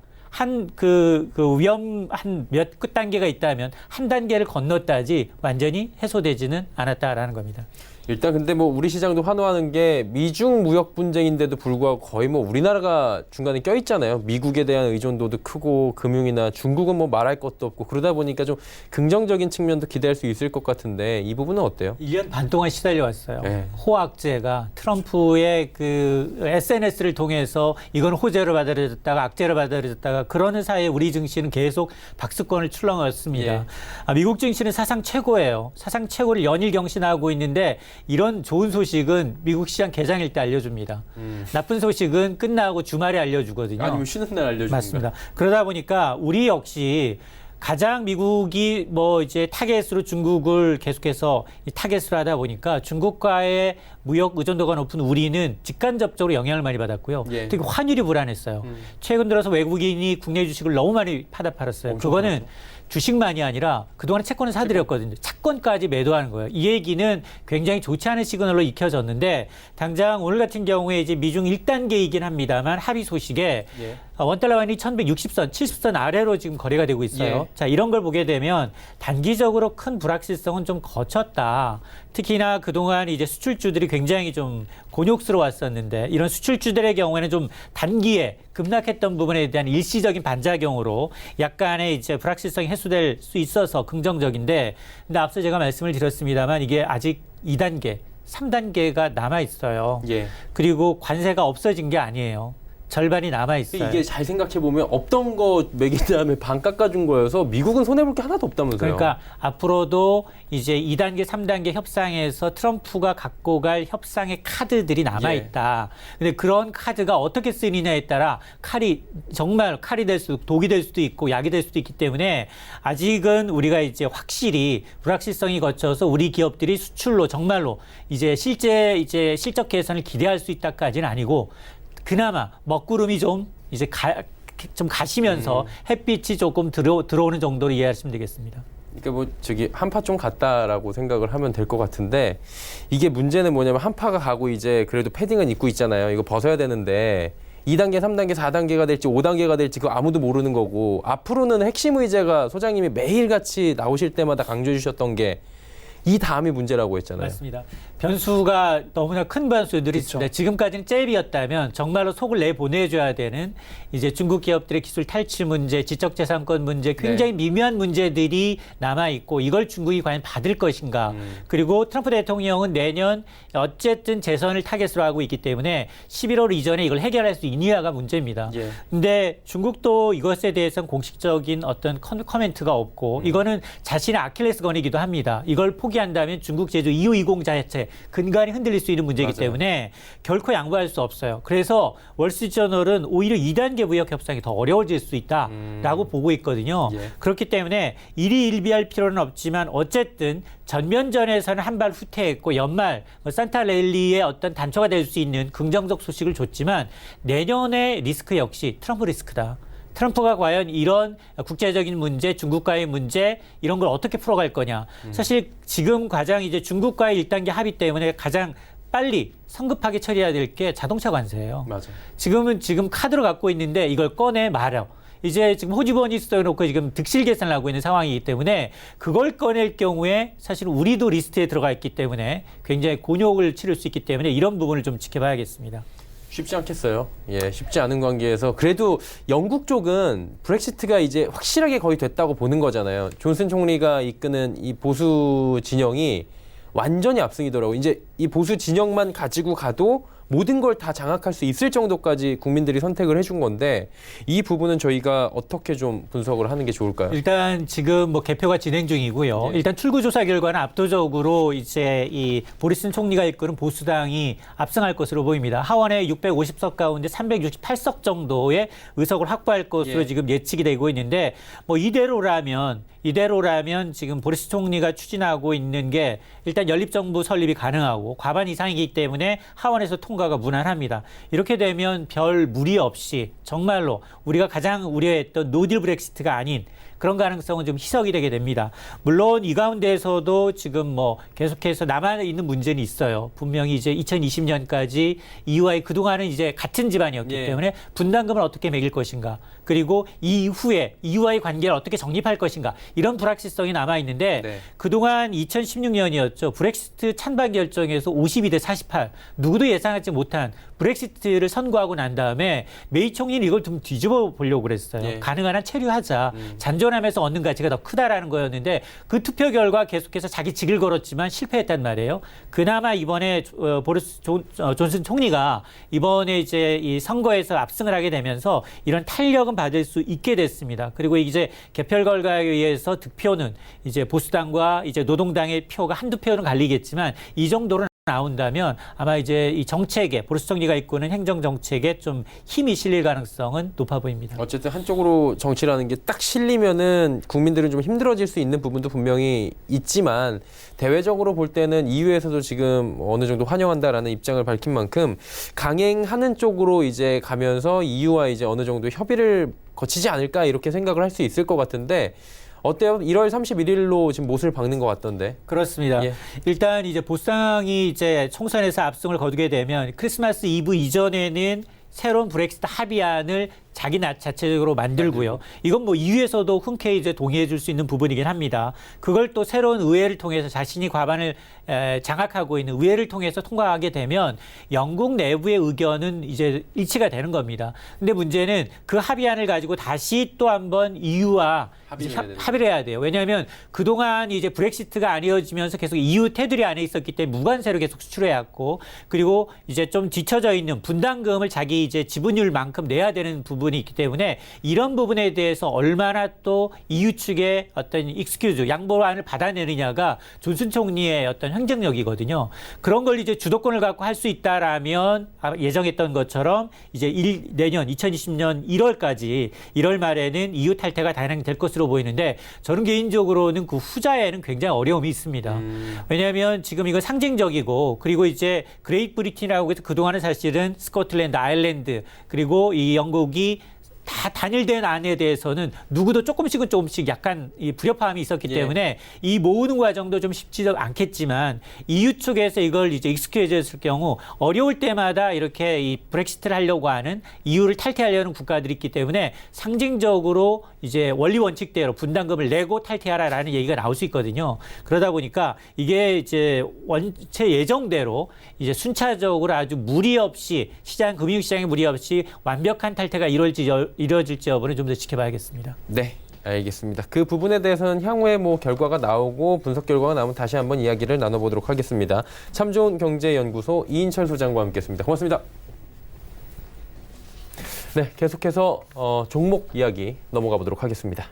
위험 한 몇 단계가 있다면 한 단계를 건넜다지 완전히 해소되지는 않았다라는 겁니다. 일단 근데 뭐 우리 시장도 환호하는 게 미중 무역 분쟁인데도 불구하고 거의 뭐 우리나라가 중간에 껴 있잖아요. 미국에 대한 의존도도 크고 금융이나 중국은 뭐 말할 것도 없고 그러다 보니까 좀 긍정적인 측면도 기대할 수 있을 것 같은데 이 부분은 어때요? 1년 반 동안 시달려 왔어요. 네. 호악제가 트럼프의 그 SNS를 통해서 이건 호재로 받아들여졌다가 악재로 받아들여졌다가 그러는 사이에 우리 증시는 계속 박스권을 출렁였습니다. 예. 미국 증시는 사상 최고예요. 사상 최고를 연일 경신하고 있는데 이런 좋은 소식은 미국 시장 개장일 때 알려줍니다. 나쁜 소식은 끝나고 주말에 알려주거든요. 아니면 쉬는 날 알려주는 맞습니다. 그러다 보니까 우리 역시 가장 미국이 뭐 이제 타겟으로 중국을 계속해서 이 타겟으로 하다 보니까 중국과의 무역 의존도가 높은 우리는 직간접적으로 영향을 많이 받았고요. 예. 특히 환율이 불안했어요. 최근 들어서 외국인이 국내 주식을 너무 많이 팔았어요. 그거는 주식만이 아니라 그동안에 채권을 사들였거든요. 채권까지 매도하는 거예요. 이 얘기는 굉장히 좋지 않은 시그널로 익혀졌는데 당장 오늘 같은 경우에 이제 미중 1단계이긴 합니다만 합의 소식에 예. 원달러 환율이 1160선, 70선 아래로 지금 거래가 되고 있어요. 예. 자, 이런 걸 보게 되면 단기적으로 큰 불확실성은 좀 거쳤다. 특히나 그동안 이제 수출주들이 굉장히 좀 곤욕스러웠었는데 이런 수출주들의 경우에는 좀 단기에 급락했던 부분에 대한 일시적인 반작용으로 약간의 이제 불확실성이 해소될 수 있어서 긍정적인데 근데 앞서 제가 말씀을 드렸습니다만 이게 아직 2단계, 3단계가 남아 있어요. 예. 그리고 관세가 없어진 게 아니에요. 절반이 남아 있어요. 이게 잘 생각해 보면 없던 거 매긴 다음에 반 깎아준 거여서 미국은 손해볼 게 하나도 없다면서요. 그러니까 앞으로도 이제 2단계, 3단계 협상에서 트럼프가 갖고 갈 협상의 카드들이 남아 있다. 근데 그런 카드가 어떻게 쓰느냐에 따라 정말 칼이 될 수도 독이 될 수도 있고 약이 될 수도 있기 때문에 아직은 우리가 이제 확실히 불확실성이 거쳐서 우리 기업들이 수출로 정말로 이제 실제 이제 실적 개선을 기대할 수 있다까지는 아니고 그나마 먹구름이 좀 이제 좀 가시면서 햇빛이 조금 들어오는 정도로 이해하시면 되겠습니다. 그러니까 뭐 한파 좀 갔다라고 생각을 하면 될 것 같은데 이게 문제는 뭐냐면 한파가 가고 이제 그래도 패딩은 입고 있잖아요. 이거 벗어야 되는데 2단계, 3단계, 4단계가 될지 5단계가 될지 그거 아무도 모르는 거고 앞으로는 핵심 의제가 소장님이 매일같이 나오실 때마다 강조해 주셨던 게 이 다음이 문제라고 했잖아요. 맞습니다. 변수가 너무나 큰 변수들이 있습니다. 지금까지는 잽이었다면 정말로 속을 내보내줘야 되는 이제 중국 기업들의 기술 탈취 문제, 지적재산권 문제, 굉장히 미묘한 문제들이 남아있고 이걸 중국이 과연 받을 것인가. 그리고 트럼프 대통령은 내년 어쨌든 재선을 타겟으로 하고 있기 때문에 11월 이전에 이걸 해결할 수 있느냐가 문제입니다. 근데 중국도 이것에 대해서는 공식적인 어떤 커멘트가 없고 이거는 자신의 아킬레스건이기도 합니다. 이걸 포기한다면 중국 제조 2호 20 자체 근간이 흔들릴 수 있는 문제이기 때문에 결코 양보할 수 없어요. 그래서 월스트리트저널은 오히려 2단계 무역 협상이 더 어려워질 수 있다라고 보고 있거든요. 그렇기 때문에 일희일비할 필요는 없지만 어쨌든 전면전에서는 한 발 후퇴했고 연말 산타랠리의 어떤 단초가 될 수 있는 긍정적 소식을 줬지만 내년의 리스크 역시 트럼프 리스크다. 트럼프가 과연 이런 국제적인 문제, 중국과의 문제 이런 걸 어떻게 풀어갈 거냐. 사실 지금 가장 이제 중국과의 1단계 합의 때문에 가장 빨리 성급하게 처리해야 될 게 자동차 관세예요. 맞아. 지금 카드로 갖고 있는데 이걸 꺼내 말아. 이제 지금 호주번이 써놓고 지금 득실 계산을 하고 있는 상황이기 때문에 그걸 꺼낼 경우에 사실 우리도 리스트에 들어가 있기 때문에 굉장히 곤욕을 치를 수 있기 때문에 이런 부분을 좀 지켜봐야겠습니다. 쉽지 않겠어요. 예, 쉽지 않은 관계에서 그래도 영국 쪽은 브렉시트가 이제 확실하게 거의 됐다고 보는 거잖아요. 존슨 총리가 이끄는 이 보수 진영이 완전히 압승이더라고요. 이제 이 보수 진영만 가지고 가도 모든 걸 다 장악할 수 있을 정도까지 국민들이 선택을 해준 건데 이 부분은 저희가 어떻게 좀 분석을 하는 게 좋을까요? 일단 지금 뭐 개표가 진행 중이고요. 네. 일단 출구조사 결과는 압도적으로 이제 이 보리슨 총리가 이끄는 보수당이 압승할 것으로 보입니다. 하원에 650석 가운데 368석 정도의 의석을 확보할 것으로 예. 지금 예측이 되고 있는데 뭐 이대로라면 지금 보리스 총리가 추진하고 있는 게 일단 연립정부 설립이 가능하고 과반 이상이기 때문에 하원에서 통과가 무난합니다. 이렇게 되면 별 무리 없이 정말로 우리가 가장 우려했던 노딜 브렉시트가 아닌 그런 가능성은 좀 희석이 되게 됩니다. 물론 이 가운데에서도 지금 뭐 계속해서 남아있는 문제는 있어요. 분명히 이제 2020년까지 EU와의 그동안은 이제 같은 집안이었기 예. 때문에 분담금을 어떻게 매길 것인가. 그리고 이후에 EU와의 관계를 어떻게 정립할 것인가. 이런 불확실성이 남아있는데 네. 그동안 2016년이었죠. 브렉시트 찬반 결정에서 52대 48. 누구도 예상하지 못한 브렉시트를 선고하고 난 다음에 메이 총리는 이걸 좀 뒤집어 보려고 그랬어요. 예. 가능한 한 체류하자. 잔존하면서 얻는 가치가 더 크다라는 거였는데 그 투표 결과 계속해서 자기 직을 걸었지만 실패했단 말이에요. 그나마 이번에 보리스 존슨 총리가 이번에 이제 이 선거에서 압승을 하게 되면서 이런 탄력은 받을 수 있게 됐습니다. 그리고 이제 개표 결과에 의해서 득표는 이제 보수당과 이제 노동당의 표가 한두 표는 갈리겠지만 이 정도로 나온다면 아마 이제 이 정책에 보리스 총리가 이끄는 행정 정책에 좀 힘이 실릴 가능성은 높아 보입니다. 어쨌든 한쪽으로 정치라는 게 딱 실리면은 국민들은 좀 힘들어질 수 있는 부분도 분명히 있지만 대외적으로 볼 때는 EU에서도 지금 어느 정도 환영한다라는 입장을 밝힌 만큼 강행하는 쪽으로 이제 가면서 EU와 이제 어느 정도 협의를 거치지 않을까 이렇게 생각을 할 수 있을 것 같은데 어때요? 1월 31일로 지금 못을 박는 것 같던데. 그렇습니다. 예. 일단 이제 보수당이 이제 총선에서 압승을 거두게 되면 크리스마스 이브 이전에는 새로운 브렉시트 합의안을 자기 자체적으로 만들고요. 이건 뭐 EU에서도 흔쾌히 이제 동의해 줄 수 있는 부분이긴 합니다. 그걸 또 새로운 의회를 통해서 자신이 과반을 장악하고 있는 의회를 통해서 통과하게 되면 영국 내부의 의견은 이제 일치가 되는 겁니다. 근데 문제는 그 합의안을 가지고 다시 또 한번 EU와 합의를 해야 돼요. 왜냐하면 그동안 이제 브렉시트가 안 이어지면서 계속 EU 테두리 안에 있었기 때문에 무관세로 계속 수출해 왔고 그리고 이제 좀 뒤처져 있는 분담금을 자기 이제 지분율만큼 내야 되는 부분이 있기 때문에 이런 부분에 대해서 얼마나 또 EU 측의 어떤 양보안을 받아내느냐가 존슨 총리의 어떤 행정력이거든요. 그런 걸 이제 주도권을 갖고 할 수 있다라면 예정했던 것처럼 이제 내년 2020년 1월 말에는 EU 탈퇴가 단행될 것으로 보이는데 저는 개인적으로는 그 후자에는 굉장히 어려움이 있습니다. 왜냐하면 지금 이거 상징적이고 그리고 이제 그레이트 브리튼이라고 해서 그동안은 사실은 스코틀랜드, 아일랜드 그리고 이 영국이 다 단일된 안에 대해서는 누구도 조금씩 약간 이 불협화음이 있었기 때문에 이 모으는 과정도 좀 쉽지 않겠지만 EU 측에서 이걸 이제 익스큐즈했을 경우 어려울 때마다 이렇게 이 브렉시트를 하려고 하는 EU를 탈퇴하려는 국가들이 있기 때문에 상징적으로 이제 원리 원칙대로 분담금을 내고 탈퇴하라라는 얘기가 나올 수 있거든요. 그러다 보니까 이게 이제 원체 예정대로 이제 순차적으로 아주 무리 없이 금융시장에 무리 없이 완벽한 탈퇴가 이루어질지 여부는 좀 더 지켜봐야겠습니다. 네, 알겠습니다. 그 부분에 대해서는 향후에 뭐 결과가 나오고 분석 결과가 나오면 다시 한번 이야기를 나눠보도록 하겠습니다. 참 좋은 경제연구소 이인철 소장과 함께했습니다. 고맙습니다. 네, 계속해서 종목 이야기 넘어가 보도록 하겠습니다.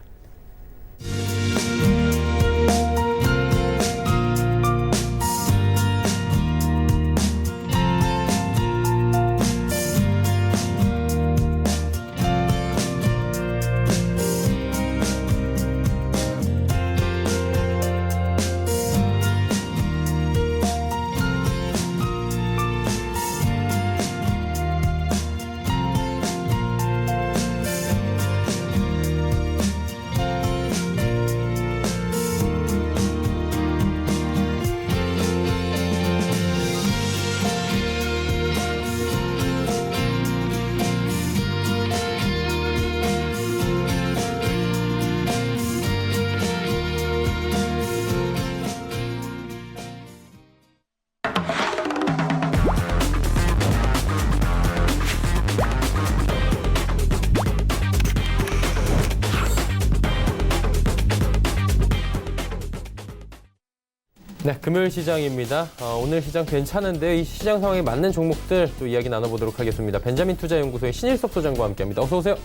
네, 금요일 시장입니다. 오늘 시장 괜찮은데 이 시장 상황에 맞는 종목들 또 이야기 나눠보도록 하겠습니다. 벤자민 투자연구소의 신일섭 소장과 함께합니다. 어서 오세요.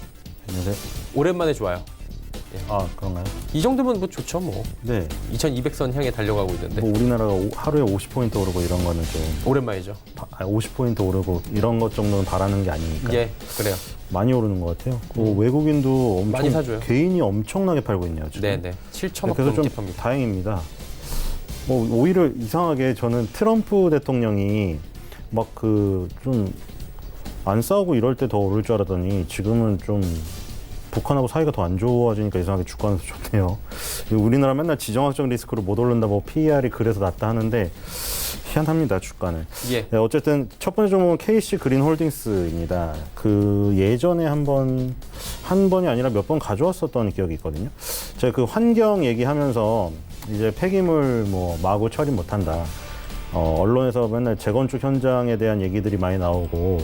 안녕하세요. 오랜만에 좋아요. 아, 그런가요? 이 정도면 뭐 좋죠, 뭐. 네. 2200선 향해 달려가고 있는데 뭐 우리나라가 하루에 50포인트 오르고 이런 거는 좀 오랜만이죠. 50포인트 오르고 이런 것 정도는 바라는 게 아니니까 예, 그래요. 많이 오르는 것 같아요. 그 외국인도 엄청 많이 사줘요. 개인이 엄청나게 팔고 있네요. 지금. 네네. 7천억 그래서 좀 넘게 팝니다. 다행입니다. 뭐 오히려 이상하게 저는 트럼프 대통령이 막 그 좀 안 싸우고 이럴 때 더 오를 줄 알았더니 지금은 좀 북한하고 사이가 더 안 좋아지니까 이상하게 주가는 더 좋네요. 우리나라 맨날 지정학적 리스크로 못 오른다, 뭐 PER이 그래서 낮다 하는데 희한합니다, 주가는. 예. 네, 어쨌든 첫 번째 종목은 KC 그린홀딩스입니다. 그 예전에 한 번이 아니라 몇 번 가져왔었던 기억이 있거든요. 제가 그 환경 얘기하면서 이제 폐기물 뭐 마구 처리 못한다. 언론에서 맨날 재건축 현장에 대한 얘기들이 많이 나오고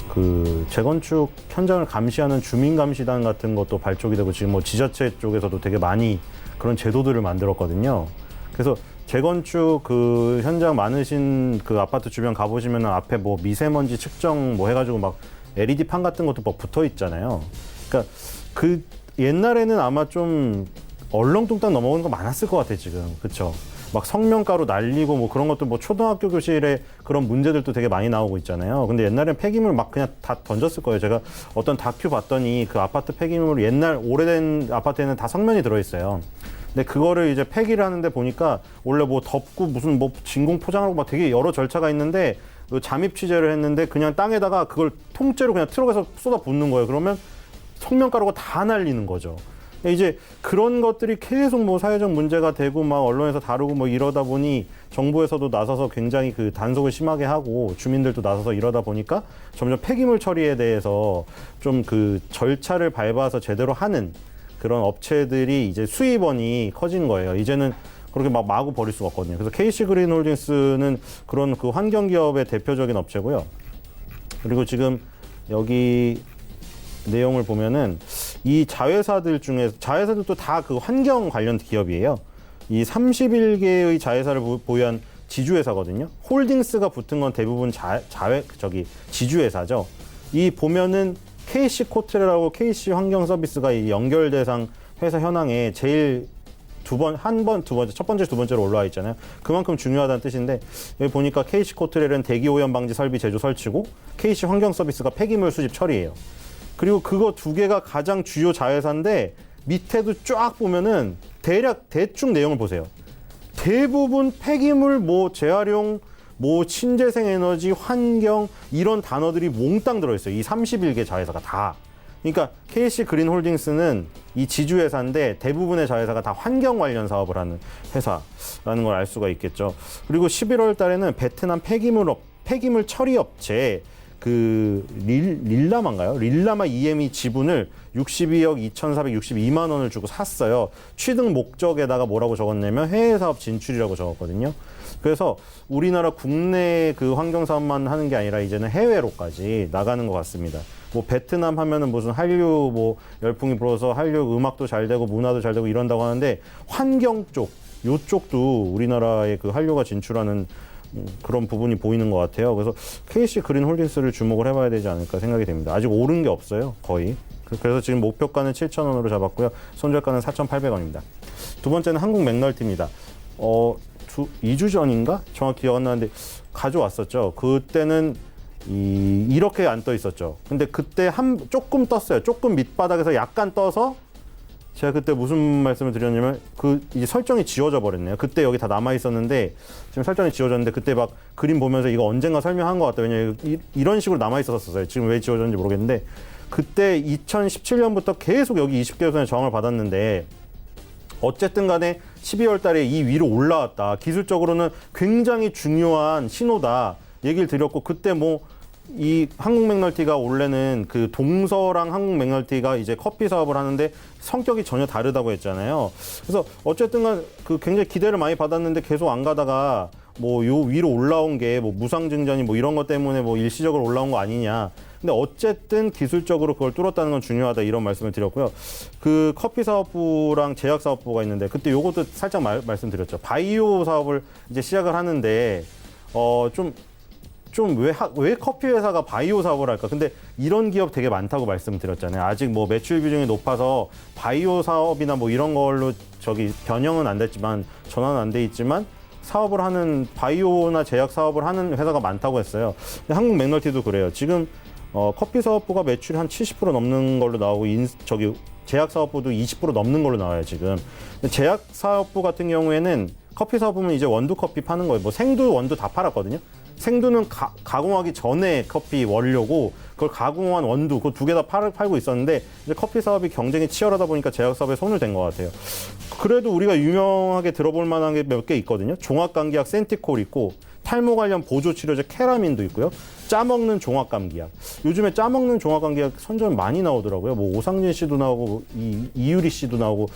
그 재건축 현장을 감시하는 주민감시단 같은 것도 발족이 되고 지금 뭐 지자체 쪽에서도 되게 많이 그런 제도들을 만들었거든요. 그래서 재건축 그 현장 많으신 그 아파트 주변 가보시면 앞에 뭐 미세먼지 측정 뭐 해가지고 막 LED 판 같은 것도 막 붙어 있잖아요. 그러니까 그 옛날에는 아마 좀 얼렁뚱땅 넘어오는 거 많았을 것 같아요, 지금. 그쵸? 막 성명가로 날리고 뭐 그런 것도 뭐 초등학교 교실에 그런 문제들도 되게 많이 나오고 있잖아요. 근데 옛날엔 폐기물 막 그냥 다 던졌을 거예요. 제가 어떤 다큐 봤더니 그 아파트 폐기물 옛날 오래된 아파트에는 다 성면이 들어있어요. 근데 그거를 이제 폐기를 하는데 보니까 원래 뭐 덮고 무슨 뭐 진공 포장하고 막 되게 여러 절차가 있는데 잠입 취재를 했는데 그냥 땅에다가 그걸 통째로 그냥 트럭에서 쏟아 붓는 거예요. 그러면 성면가루가 다 날리는 거죠. 이제 그런 것들이 계속 뭐 사회적 문제가 되고 막 언론에서 다루고 뭐 이러다 보니 정부에서도 나서서 굉장히 그 단속을 심하게 하고 주민들도 나서서 이러다 보니까 점점 폐기물 처리에 대해서 좀 그 절차를 밟아서 제대로 하는 그런 업체들이 이제 수입원이 커진 거예요. 이제는 그렇게 막 마구 버릴 수가 없거든요. 그래서 KC 그린홀딩스는 그런 그 환경기업의 대표적인 업체고요. 그리고 지금 여기 내용을 보면은 이 자회사들 중에 자회사들도 다 그 환경 관련 기업이에요. 이 31개의 자회사를 보유한 지주회사거든요. 홀딩스가 붙은 건 대부분 지주회사죠. 이 보면은 KC 코트레라고 KC 환경 서비스가 이 연결 대상 회사 현황에 제일 첫 번째, 두 번째로 올라와 있잖아요. 그만큼 중요하다는 뜻인데 여기 보니까 KC 코트렐은 대기 오염 방지 설비 제조 설치고 KC 환경 서비스가 폐기물 수집 처리예요. 그리고 그거 두 개가 가장 주요 자회사인데 밑에도 쫙 보면은 대충 내용을 보세요. 대부분 폐기물, 뭐 재활용, 뭐 친재생 에너지, 환경 이런 단어들이 몽땅 들어있어요. 이 31개 자회사가 다. 그러니까 KC 그린홀딩스는 이 지주회사인데 대부분의 자회사가 다 환경 관련 사업을 하는 회사라는 걸 알 수가 있겠죠. 그리고 11월 달에는 베트남 폐기물 처리 업체 그 릴라마인가요? 릴라마 EME 지분을 62억 2,462만 원을 주고 샀어요. 취득 목적에다가 뭐라고 적었냐면 해외 사업 진출이라고 적었거든요. 그래서 우리나라 국내 그 환경 사업만 하는 게 아니라 이제는 해외로까지 나가는 것 같습니다. 뭐 베트남 하면은 무슨 한류 뭐 열풍이 불어서 한류 음악도 잘 되고 문화도 잘 되고 이런다고 하는데 환경 쪽 요쪽도 우리나라의 그 한류가 진출하는 그런 부분이 보이는 것 같아요. 그래서 KC 그린홀딩스를 주목을 해봐야 되지 않을까 생각이 됩니다. 아직 오른 게 없어요, 거의. 그래서 지금 목표가는 7,000원으로 잡았고요. 손절가는 4,800원입니다. 두 번째는 한국 맥널티입니다. 2주 전인가? 정확히 기억 안 나는데 가져왔었죠. 그때는 이렇게 안 떠 있었죠. 근데 그때 조금 떴어요. 조금 밑바닥에서 약간 떠서 제가 그때 무슨 말씀을 드렸냐면 이제 설정이 지워져 버렸네요. 그때 여기 다 남아 있었는데 지금 설정이 지워졌는데 그때 막 그림 보면서 이거 언젠가 설명한 것 같다. 왜냐면 이런 식으로 남아 있었어요. 지금 왜 지워졌는지 모르겠는데 그때 2017년부터 계속 여기 20개선의 저항을 받았는데 어쨌든 간에 12월 달에 이 위로 올라왔다. 기술적으로는 굉장히 중요한 신호다. 얘기를 드렸고 그때 뭐 이 한국 맥널티가 원래는 그 동서랑 한국 맥널티가 이제 커피 사업을 하는데 성격이 전혀 다르다고 했잖아요. 그래서 어쨌든 간 그 굉장히 기대를 많이 받았는데 계속 안 가다가 뭐 요 위로 올라온 게 뭐 무상증전이 뭐 이런 것 때문에 뭐 일시적으로 올라온 거 아니냐. 근데 어쨌든 기술적으로 그걸 뚫었다는 건 중요하다 이런 말씀을 드렸고요. 그 커피 사업부랑 제약 사업부가 있는데 그때 요것도 살짝 말씀드렸죠. 바이오 사업을 이제 시작을 하는데 왜 커피 회사가 바이오 사업을 할까? 근데 이런 기업 되게 많다고 말씀드렸잖아요. 아직 뭐 매출 비중이 높아서 바이오 사업이나 뭐 이런 걸로 변형은 안 됐지만 전환은 안 돼 있지만 사업을 하는 바이오나 제약 사업을 하는 회사가 많다고 했어요. 근데 한국 맥널티도 그래요. 지금 커피 사업부가 매출이 한 70% 넘는 걸로 나오고 제약 사업부도 20% 넘는 걸로 나와요, 지금. 근데 제약 사업부 같은 경우에는 커피 사업부는 이제 원두 커피 파는 거예요. 뭐 생두, 원두 다 팔았거든요. 생두는 가공하기 전에 커피 원료고 그걸 가공한 원두 그 두 개 다 팔고 있었는데 이제 커피 사업이 경쟁이 치열하다 보니까 제약 사업에 손을 댄 것 같아요. 그래도 우리가 유명하게 들어볼 만한 게 몇 개 있거든요. 종합감기약 센티콜 있고 탈모 관련 보조 치료제 케라민도 있고요. 짜먹는 종합감기약. 요즘에 짜먹는 종합감기약 선전 많이 나오더라고요. 뭐 오상진 씨도 나오고 이유리 씨도 나오고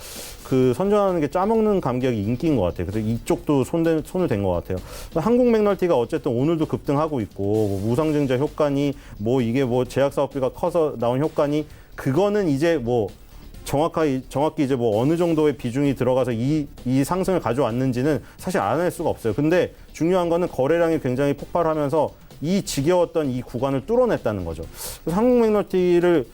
그 선전하는 게 짜먹는 감기약이 인기인 것 같아요. 그래서 이쪽도 손을 댄 것 같아요. 한국 맥널티가 어쨌든 오늘도 급등하고 있고 뭐 무상증자 효과니 뭐 이게 뭐 제약사업비가 커서 나온 효과니 그거는 이제 뭐 정확히 이제 뭐 어느 정도의 비중이 들어가서 이 상승을 가져왔는지는 사실 알아낼 수가 없어요. 근데 중요한 거는 거래량이 굉장히 폭발하면서 이 지겨웠던 이 구간을 뚫어냈다는 거죠. 그래서 한국 맥널티를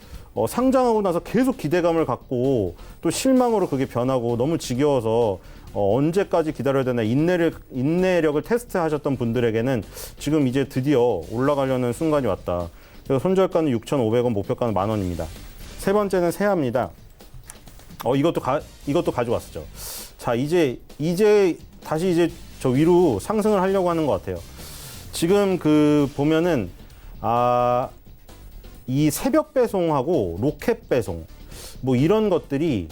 상장하고 나서 계속 기대감을 갖고 또 실망으로 그게 변하고 너무 지겨워서 언제까지 기다려야 되나 인내력을 테스트하셨던 분들에게는 지금 이제 드디어 올라가려는 순간이 왔다. 그래서 손절가는 6,500원, 목표가는 10,000원입니다. 세 번째는 세아입니다. 이것도 가져왔었죠. 자, 이제 다시 저 위로 상승을 하려고 하는 것 같아요. 지금 보면은 이 새벽 배송하고 로켓 배송 뭐 이런 것들이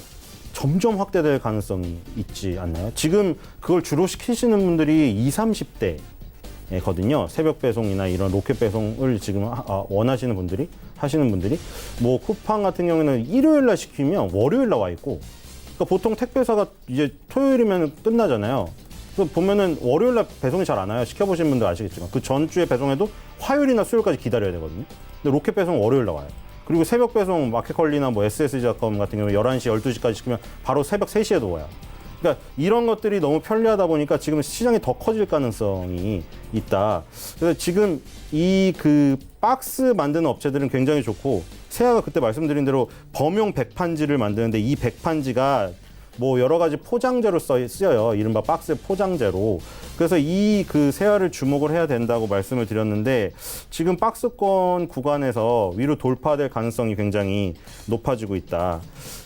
점점 확대될 가능성이 있지 않나요? 지금 그걸 주로 시키시는 분들이 20, 30대거든요. 새벽 배송이나 이런 로켓 배송을 지금 원하시는 분들이 하시는 분들이 뭐 쿠팡 같은 경우에는 일요일 날 시키면 월요일 날 와 있고 그러니까 보통 택배사가 이제 토요일이면 끝나잖아요. 보면은 월요일 날 배송이 잘 안 와요. 시켜보신 분들 아시겠지만 그 전주에 배송해도 화요일이나 수요일까지 기다려야 되거든요. 근데 로켓 배송 월요일 나와요. 그리고 새벽 배송 마켓컬리나 뭐 SSG.com 같은 경우에 11시, 12시까지 시키면 바로 새벽 3시에도 와요. 그러니까 이런 것들이 너무 편리하다 보니까 지금 시장이 더 커질 가능성이 있다. 그래서 지금 박스 만드는 업체들은 굉장히 좋고 세아가 그때 말씀드린 대로 범용 백판지를 만드는데 이 백판지가 뭐 여러 가지 포장재로 쓰여요. 이른바 박스 포장재로. 그래서 세아를 주목을 해야 된다고 말씀을 드렸는데 지금 박스권 구간에서 위로 돌파될 가능성이 굉장히 높아지고 있다.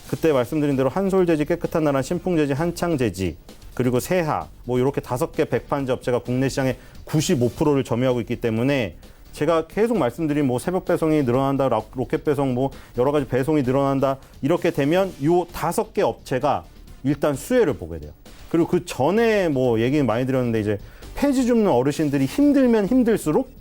그때 말씀드린 대로 한솔재지, 깨끗한 나라, 신풍재지, 한창재지, 그리고 세하 뭐 이렇게 5개 백판지 업체가 국내 시장의 95%를 점유하고 있기 때문에 제가 계속 말씀드린 뭐 새벽 배송이 늘어난다, 로켓 배송 뭐 여러 가지 배송이 늘어난다 이렇게 되면 요 5개 업체가 일단 수혜를 보게 돼요. 그리고 그 전에 뭐 얘기는 많이 드렸는데 이제 폐지 줍는 어르신들이 힘들면 힘들수록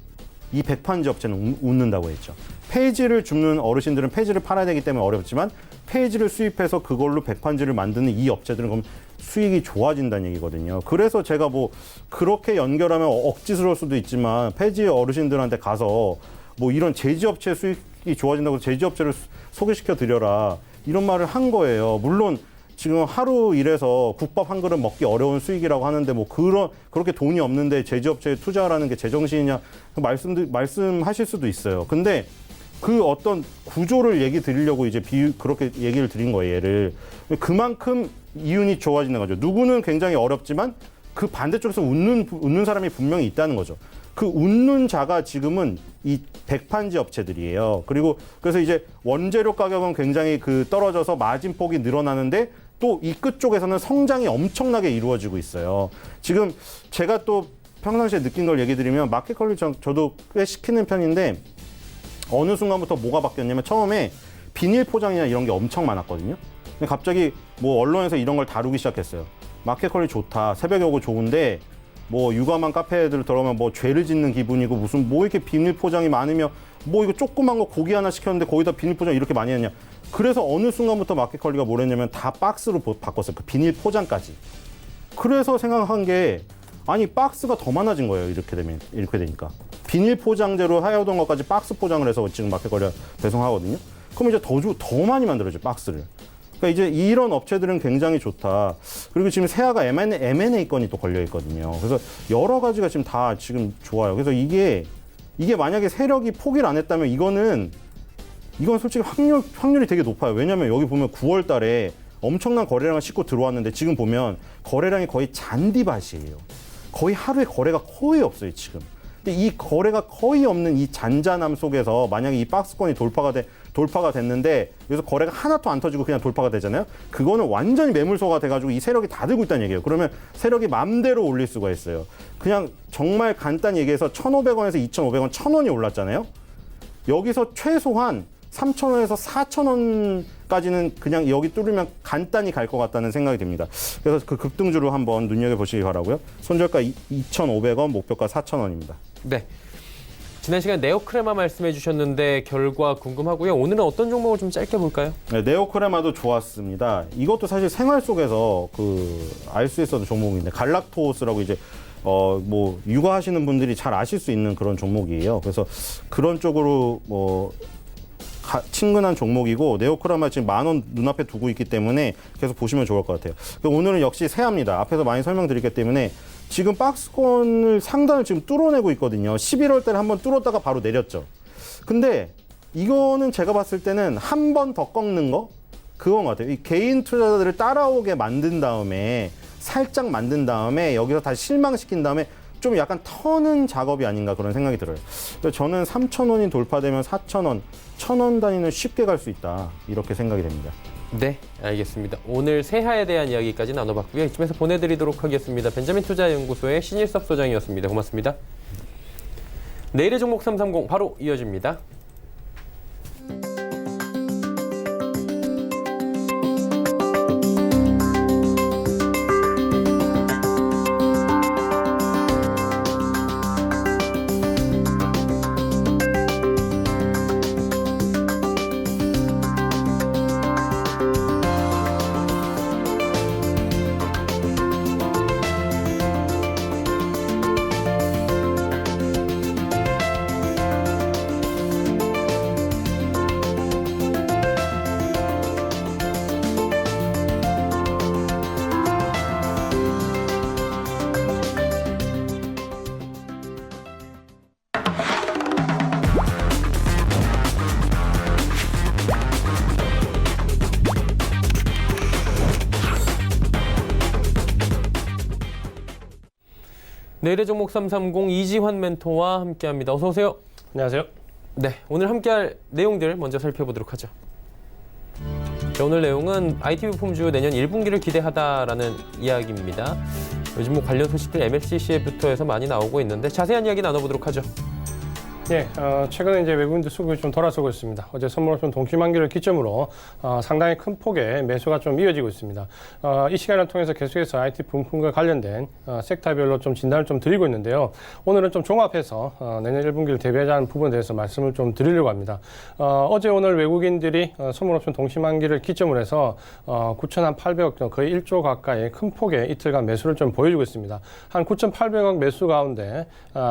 이 백판지 업체는 웃는다고 했죠. 폐지를 줍는 어르신들은 폐지를 팔아야 되기 때문에 어렵지만 폐지를 수입해서 그걸로 백판지를 만드는 이 업체들은 그럼 수익이 좋아진다는 얘기거든요. 그래서 제가 뭐 그렇게 연결하면 억지스러울 수도 있지만 폐지 어르신들한테 가서 뭐 이런 제지업체 수익이 좋아진다고 제지업체를 소개시켜 드려라 이런 말을 한 거예요. 물론 지금 하루 일해서 국밥 한 그릇 먹기 어려운 수익이라고 하는데 뭐 그렇게 돈이 없는데 제지업체에 투자하라는 게 제정신이냐 말씀하실 수도 있어요. 근데 그 어떤 구조를 얘기 드리려고 이제 그렇게 얘기를 드린 거예요. 얘를. 그만큼 이윤이 좋아지는 거죠. 누구는 굉장히 어렵지만 그 반대쪽에서 웃는 사람이 분명히 있다는 거죠. 그 웃는 자가 지금은 이 백판지 업체들이에요. 그래서 이제 원재료 가격은 굉장히 떨어져서 마진폭이 늘어나는데 또 이 끝쪽에서는 성장이 엄청나게 이루어지고 있어요. 지금 제가 또 평상시에 느낀 걸 얘기 드리면 마켓컬리 저도 꽤 시키는 편인데 어느 순간부터 뭐가 바뀌었냐면 처음에 비닐 포장이나 이런 게 엄청 많았거든요. 근데 갑자기 뭐 언론에서 이런 걸 다루기 시작했어요. 마켓컬리 좋다. 새벽에 오고 좋은데 뭐 육아만 카페들 들어가면 뭐 죄를 짓는 기분이고 무슨 뭐 이렇게 비닐 포장이 많으면 뭐 이거 조그만 거 고기 하나 시켰는데 거기다 비닐 포장 이렇게 많이 했냐. 그래서 어느 순간부터 마켓컬리가 뭘 했냐면 다 박스로 바꿨어요. 그 비닐 포장까지. 그래서 생각한 게 아니 박스가 더 많아진 거예요. 이렇게 되니까. 비닐 포장재로 하여던 것까지 박스 포장을 해서 지금 마켓 거래 배송하거든요. 그럼 이제 더 많이 만들어죠, 박스를. 그러니까 이제 이런 업체들은 굉장히 좋다. 그리고 지금 세아가 M&A 건이 또 걸려 있거든요. 그래서 여러 가지가 지금 다 지금 좋아요. 그래서 이게 만약에 세력이 포기를 안 했다면 이건 솔직히 확률이 되게 높아요. 왜냐면 여기 보면 9월 달에 엄청난 거래량을 싣고 들어왔는데 지금 보면 거래량이 거의 잔디밭이에요. 거의 하루에 거래가 거의 없어요, 지금. 근데 이 거래가 거의 없는 이 잔잔함 속에서 만약에 이 박스권이 돌파가 됐는데 여기서 거래가 하나도 안 터지고 그냥 돌파가 되잖아요. 그거는 완전히 매물소가 돼가지고 이 세력이 다 들고 있다는 얘기예요. 그러면 세력이 맘대로 올릴 수가 있어요. 그냥 정말 간단히 얘기해서 1,500원에서 2,500원, 1,000원이 올랐잖아요. 여기서 최소한 3,000원에서 4,000원까지는 그냥 여기 뚫으면 간단히 갈 것 같다는 생각이 듭니다. 그래서 그 급등주로 한번 눈여겨보시기 바라고요. 손절가 2,500원, 목표가 4,000원입니다. 네. 지난 시간 네오크레마 말씀해 주셨는데 결과 궁금하고요. 오늘은 어떤 종목을 좀 짧게 볼까요? 네, 네오크레마도 좋았습니다. 이것도 사실 생활 속에서 알 수 있었던 종목인데 갈락토스라고 이제 뭐 육아하시는 분들이 잘 아실 수 있는 그런 종목이에요. 그래서 그런 쪽으로 친근한 종목이고 네오크레마 지금 10,000원 눈앞에 두고 있기 때문에 계속 보시면 좋을 것 같아요. 오늘은 역시 세아입니다. 앞에서 많이 설명드렸기 때문에 지금 박스권을 상단을 지금 뚫어내고 있거든요. 11월 달에 한번 뚫었다가 바로 내렸죠. 근데 이거는 제가 봤을 때는 한 번 더 꺾는 거? 그건 것 같아요. 이 개인 투자자들을 따라오게 만든 다음에 살짝 만든 다음에 여기서 다시 실망시킨 다음에 좀 약간 터는 작업이 아닌가 그런 생각이 들어요. 그래서 저는 3,000원이 돌파되면 4,000원, 1,000원 단위는 쉽게 갈 수 있다. 이렇게 생각이 됩니다. 네, 알겠습니다. 오늘 세하에 대한 이야기까지 나눠봤고요. 이쯤에서 보내드리도록 하겠습니다. 벤자민 투자연구소의 신일섭 소장이었습니다. 고맙습니다. 내일의 종목 330 바로 이어집니다. 내일의 종목 330 이지환 멘토와 함께합니다. 어서 오세요. 안녕하세요. 네, 오늘 함께할 내용들 먼저 살펴보도록 하죠. 자, 오늘 내용은 IT 부품주 내년 1분기를 기대하다라는 이야기입니다. 요즘 뭐 관련 소식들 MLCC부터 해서 많이 나오고 있는데 자세한 이야기 나눠보도록 하죠. 네, 최근에 이제 외국인들 수급이 좀 돌아서고 있습니다. 어제 선물옵션 동시만기를 기점으로 상당히 큰 폭의 매수가 좀 이어지고 있습니다. 이 시간을 통해서 계속해서 IT 부품과 관련된 섹터별로 좀 진단을 좀 드리고 있는데요. 오늘은 좀 종합해서 내년 1분기를 대비하자는 부분에 대해서 말씀을 좀 드리려고 합니다. 어제 오늘 외국인들이 선물옵션 동시만기를 기점으로 해서 9,800억 정도, 거의 1조 가까이 큰 폭의 이틀간 매수를 좀 보여주고 있습니다. 한 9,800억 매수 가운데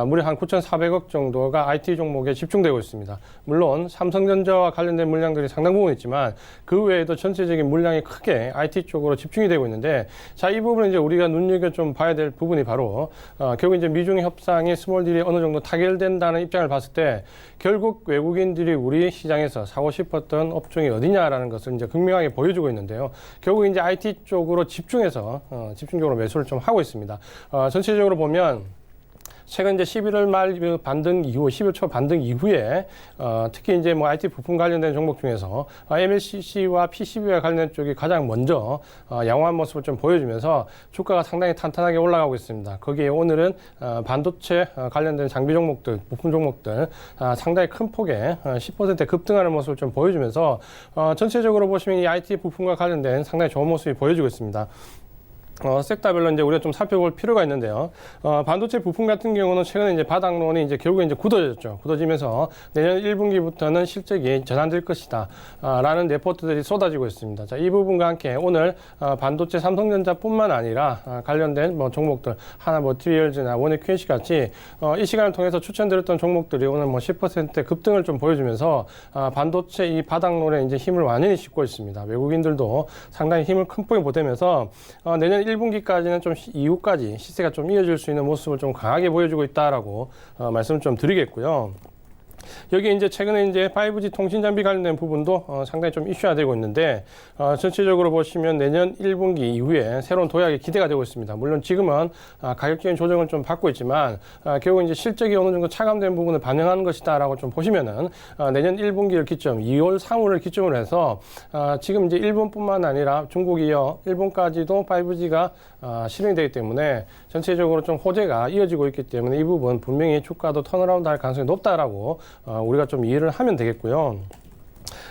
무려 한 9,400억 정도가 IT 종목에 집중되고 있습니다. 물론 삼성전자와 관련된 물량들이 상당 부분 있지만 그 외에도 전체적인 물량이 크게 IT 쪽으로 집중이 되고 있는데, 자, 이 부분은 이제 우리가 눈여겨 좀 봐야 될 부분이 바로 결국 이제 미중 협상이 스몰딜이 어느 정도 타결된다는 입장을 봤을 때 결국 외국인들이 우리 시장에서 사고 싶었던 업종이 어디냐라는 것을 이제 극명하게 보여주고 있는데요. 결국 이제 IT 쪽으로 집중해서 집중적으로 매수를 좀 하고 있습니다. 전체적으로 보면 최근 이제 11월 말 반등 이후, 12월 초 반등 이후에 특히 이제 뭐 IT 부품 관련된 종목 중에서 MLCC와 PCB와 관련된 쪽이 가장 먼저 양호한 모습을 좀 보여주면서 주가가 상당히 탄탄하게 올라가고 있습니다. 거기에 오늘은 반도체 관련된 장비 종목들, 부품 종목들 상당히 큰 폭의 10% 급등하는 모습을 좀 보여주면서 전체적으로 보시면 이 IT 부품과 관련된 상당히 좋은 모습이 보여주고 있습니다. 섹터별로 이제 우리가 좀 살펴볼 필요가 있는데요. 반도체 부품 같은 경우는 최근에 이제 바닥론이 이제 결국에 이제 굳어졌죠. 굳어지면서 내년 1분기부터는 실적이 전환될 것이다. 라는 레포트들이 쏟아지고 있습니다. 자, 이 부분과 함께 오늘 반도체 삼성전자뿐만 아니라 관련된 뭐 종목들 하나머티리얼즈나 원액 QNC 같이 이 시간을 통해서 추천드렸던 종목들이 오늘 뭐 10% 급등을 좀 보여주면서 반도체 이 바닥론에 이제 힘을 완전히 싣고 있습니다. 외국인들도 상당히 힘을 큰 폭에 보태면서 내년 1분기까지는 좀 이후까지 시세가 좀 이어질 수 있는 모습을 좀 강하게 보여주고 있다라고 말씀을 좀 드리겠고요. 여기 이제 최근에 이제 5G 통신 장비 관련된 부분도 상당히 좀 이슈화 되고 있는데 전체적으로 보시면 내년 1분기 이후에 새로운 도약이 기대가 되고 있습니다. 물론 지금은 가격적인 조정을 좀 받고 있지만 결국 이제 실적이 어느 정도 차감된 부분을 반영하는 것이다라고 좀 보시면은 내년 1분기를 기점, 2월, 3월을 기점으로 해서 지금 이제 일본뿐만 아니라 중국이 이어 일본까지도 5G가 실행이 되기 때문에 전체적으로 좀 호재가 이어지고 있기 때문에 이 부분 분명히 주가도 턴어라운드 할 가능성이 높다라고 우리가 좀 이해를 하면 되겠고요.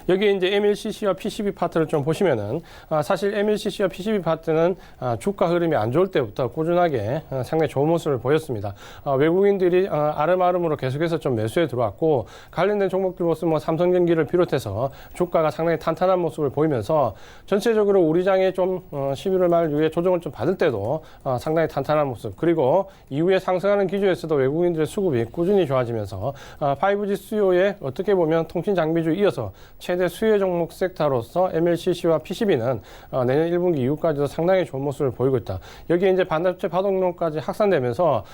여기 이제 MLCC와 PCB 파트를 좀 보시면은 사실 MLCC와 PCB 파트는 주가 흐름이 안 좋을 때부터 꾸준하게 상당히 좋은 모습을 보였습니다. 외국인들이 아름아름으로 계속해서 좀 매수에 들어왔고 관련된 종목들 모습 뭐 삼성전기를 비롯해서 주가가 상당히 탄탄한 모습을 보이면서 전체적으로 우리 장에 좀 11월 말 이후에 조정을 좀 받을 때도 상당히 탄탄한 모습 그리고 이후에 상승하는 기조에서도 외국인들의 수급이 꾸준히 좋아지면서 5G 수요에 어떻게 보면 통신 장비주 이어서 최대 수혜 종목 섹터로서 MLCC와 PCB는 내년 1분기 이후까지도 상당히 좋은 모습을 보이고 있다. 여기에 이제 반도체 바닥론까지 확산되면서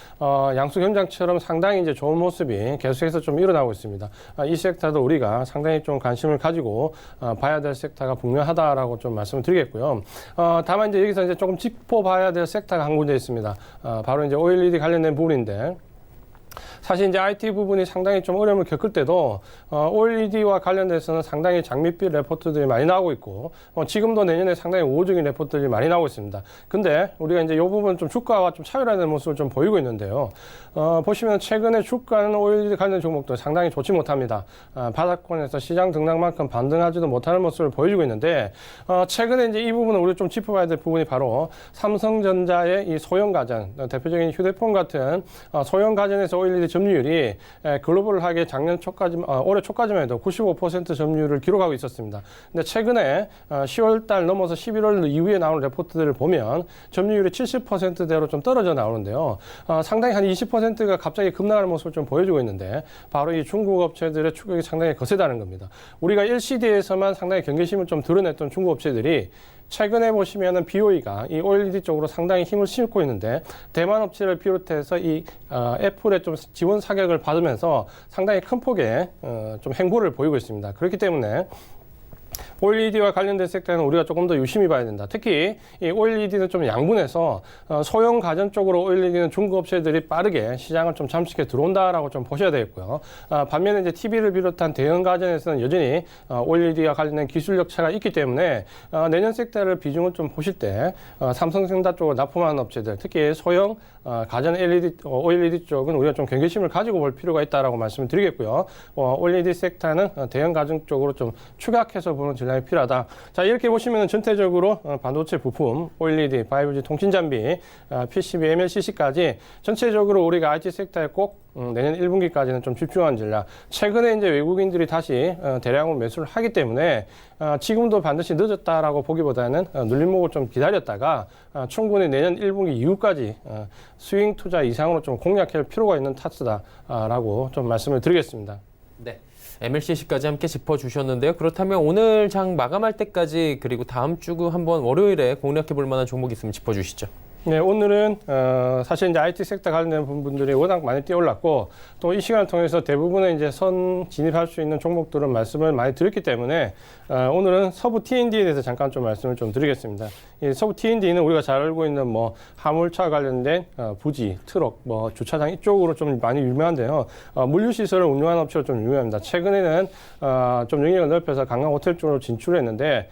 양수 현장처럼 상당히 이제 좋은 모습이 계속해서 좀 일어나고 있습니다. 이 섹터도 우리가 상당히 좀 관심을 가지고 봐야 될 섹터가 분명하다라고 좀 말씀을 드리겠고요. 다만 이제 여기서 이제 조금 짚어봐야 될 섹터가 한 군데 있습니다. 바로 이제 OLED 관련된 부분인데. 사실 이제 IT 부분이 상당히 좀 어려움을 겪을 때도 OLED와 관련돼서는 상당히 장밋빛 레포트들이 많이 나오고 있고 지금도 내년에 상당히 우호적인 레포트들이 많이 나오고 있습니다. 근데 우리가 이제 이 부분 좀 주가와 좀 차별화되는 모습을 좀 보이고 있는데요. 보시면 최근에 주가는 OLED 관련 종목도 상당히 좋지 못합니다. 바닥권에서 시장 등락만큼 반등하지도 못하는 모습을 보여주고 있는데 최근에 이제 이 부분은 우리가 좀 짚어봐야 될 부분이 바로 삼성전자의 이 소형 가전, 대표적인 휴대폰 같은 소형 가전에서 OLED 점유율이 글로벌하게 작년 초까지, 올해 초까지만 해도 95% 점유율을 기록하고 있었습니다. 근데 최근에 10월 달 넘어서 11월 이후에 나오는 레포트들을 보면 점유율이 70%대로 좀 떨어져 나오는데요. 상당히 한 20%가 갑자기 급락하는 모습을 좀 보여주고 있는데 바로 이 중국 업체들의 추격이 상당히 거세다는 겁니다. 우리가 LCD에서만 상당히 경계심을 좀 드러냈던 중국 업체들이 최근에 보시면은 BOE가 이 OLED 쪽으로 상당히 힘을 싣고 있는데 대만 업체를 비롯해서 이 애플의 좀 지원 사격을 받으면서 상당히 큰 폭의 좀 행보를 보이고 있습니다. 그렇기 때문에 OLED와 관련된 섹터는 우리가 조금 더 유심히 봐야 된다. 특히 이 OLED는 좀 양분해서 소형 가전 쪽으로 OLED는 중국 업체들이 빠르게 시장을 좀 잠식해 들어온다라고 좀 보셔야 되겠고요. 반면에 이제 TV를 비롯한 대형 가전에서는 여전히 OLED와 관련된 기술력 차가 있기 때문에 내년 섹터를 비중을 좀 보실 때 삼성전자 쪽으로 납품하는 업체들, 특히 소형 가전 OLED 쪽은 우리가 좀 경계심을 가지고 볼 필요가 있다라고 말씀을 드리겠고요. OLED 섹터는 대형 가전 쪽으로 좀 추격해서 보는 전략이 필요하다. 자, 이렇게 보시면 전체적으로 반도체 부품, OLED, 5G 통신 장비, PCB, MLCC까지 전체적으로 우리가 IT 섹터에 꼭 내년 1분기까지는 좀 집중한 전략. 최근에 이제 외국인들이 다시 대량으로 매수를 하기 때문에 지금도 반드시 늦었다라고 보기보다는 눌림목을 좀 기다렸다가 충분히 내년 1분기 이후까지 스윙 투자 이상으로 좀 공략할 필요가 있는 타스다라고 좀 말씀을 드리겠습니다. 네. MLCC까지 함께 짚어주셨는데요. 그렇다면 오늘 장 마감할 때까지 그리고 다음 주 한번 월요일에 공략해 볼 만한 종목 있으면 짚어주시죠. 네, 오늘은 사실 이제 IT 섹터 관련된 부분들이 워낙 많이 뛰어올랐고 또 이 시간을 통해서 대부분의 이제 선 진입할 수 있는 종목들은 말씀을 많이 드렸기 때문에 오늘은 서부 T&D에 대해서 잠깐 좀 말씀을 좀 드리겠습니다. 이 서부 T&D는 우리가 잘 알고 있는 뭐 화물차 관련된 부지, 트럭, 뭐 주차장 이쪽으로 좀 많이 유명한데요. 물류 시설을 운영하는 업체로 좀 유명합니다. 최근에는 좀 영역을 넓혀서 관광 호텔 쪽으로 진출했는데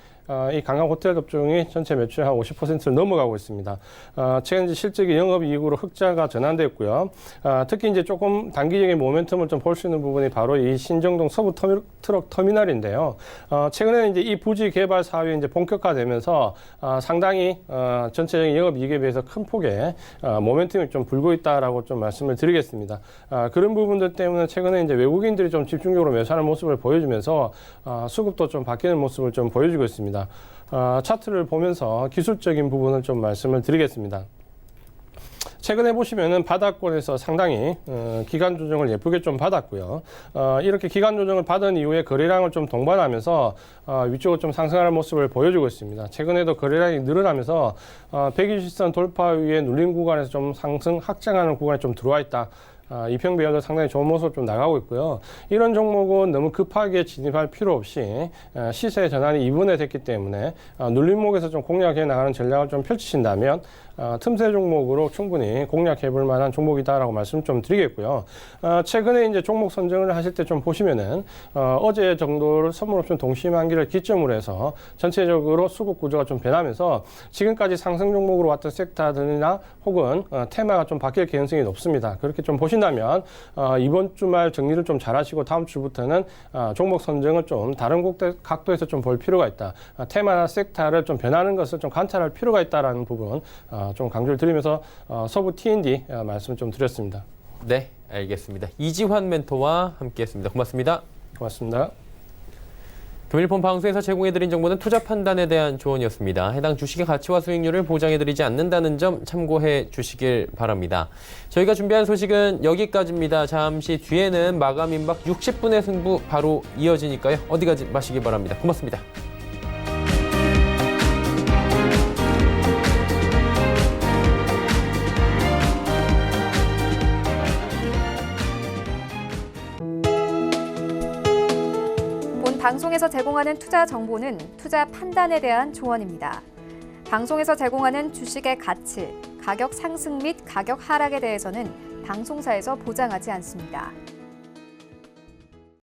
이 관광 호텔 업종이 전체 매출의 한 50%를 넘어가고 있습니다. 최근 이제 실적이 영업이익으로 흑자가 전환됐고요. 특히 이제 조금 단기적인 모멘텀을 좀 볼 수 있는 부분이 바로 이 신정동 서부 트럭 터미널인데요. 최근에는 이제 이 부지 개발 사업이 이제 본격화되면서 상당히 전체적인 영업이익에 비해서 큰 폭의 모멘텀이 좀 불고 있다라고 좀 말씀을 드리겠습니다. 그런 부분들 때문에 최근에 이제 외국인들이 좀 집중적으로 매수하는 모습을 보여주면서 수급도 좀 바뀌는 모습을 좀 보여주고 있습니다. 차트를 보면서 기술적인 부분을 좀 말씀을 드리겠습니다. 최근에 보시면은 바닥권에서 상당히 기간 조정을 예쁘게 좀 받았고요. 이렇게 기간 조정을 받은 이후에 거래량을 좀 동반하면서 위쪽으로 좀 상승하는 모습을 보여주고 있습니다. 최근에도 거래량이 늘어나면서 120선 돌파 위에 눌린 구간에서 좀 상승 확장하는 구간에 좀 들어와 있다. 이평 배열도 상당히 좋은 모습 좀 나가고 있고요. 이런 종목은 너무 급하게 진입할 필요 없이 시세 전환이 이번에 됐기 때문에 눌림목에서 좀 공략해 나가는 전략을 좀 펼치신다면 틈새 종목으로 충분히 공략해 볼 만한 종목이다라고 말씀 좀 드리겠고요. 최근에 이제 종목 선정을 하실 때 좀 보시면은 어제 정도를 선물옵션 동시만기를 기점으로 해서 전체적으로 수급 구조가 좀 변하면서 지금까지 상승 종목으로 왔던 섹터들이나 혹은 테마가 좀 바뀔 가능성이 높습니다. 그렇게 좀 보신다면 이번 주말 정리를 좀 잘하시고 다음 주부터는 종목 선정을 좀 다른 각도에서 좀 볼 필요가 있다. 테마나 섹터를 좀 변하는 것을 좀 관찰할 필요가 있다라는 부분 좀 강조를 드리면서 서부 T&D 말씀 좀 드렸습니다. 네, 알겠습니다. 이지환 멘토와 함께했습니다. 고맙습니다. 고맙습니다. 금일폰 방송에서 제공해드린 정보는 투자 판단에 대한 조언이었습니다. 해당 주식의 가치와 수익률을 보장해드리지 않는다는 점 참고해 주시길 바랍니다. 저희가 준비한 소식은 여기까지입니다. 잠시 뒤에는 마감 임박 60분의 승부 바로 이어지니까요. 어디 가지 마시기 바랍니다. 고맙습니다. 방송에서 제공하는 투자 정보는 투자 판단에 대한 조언입니다. 방송에서 제공하는 주식의 가치, 가격 상승 및 가격 하락에 대해서는 방송사에서 보장하지 않습니다.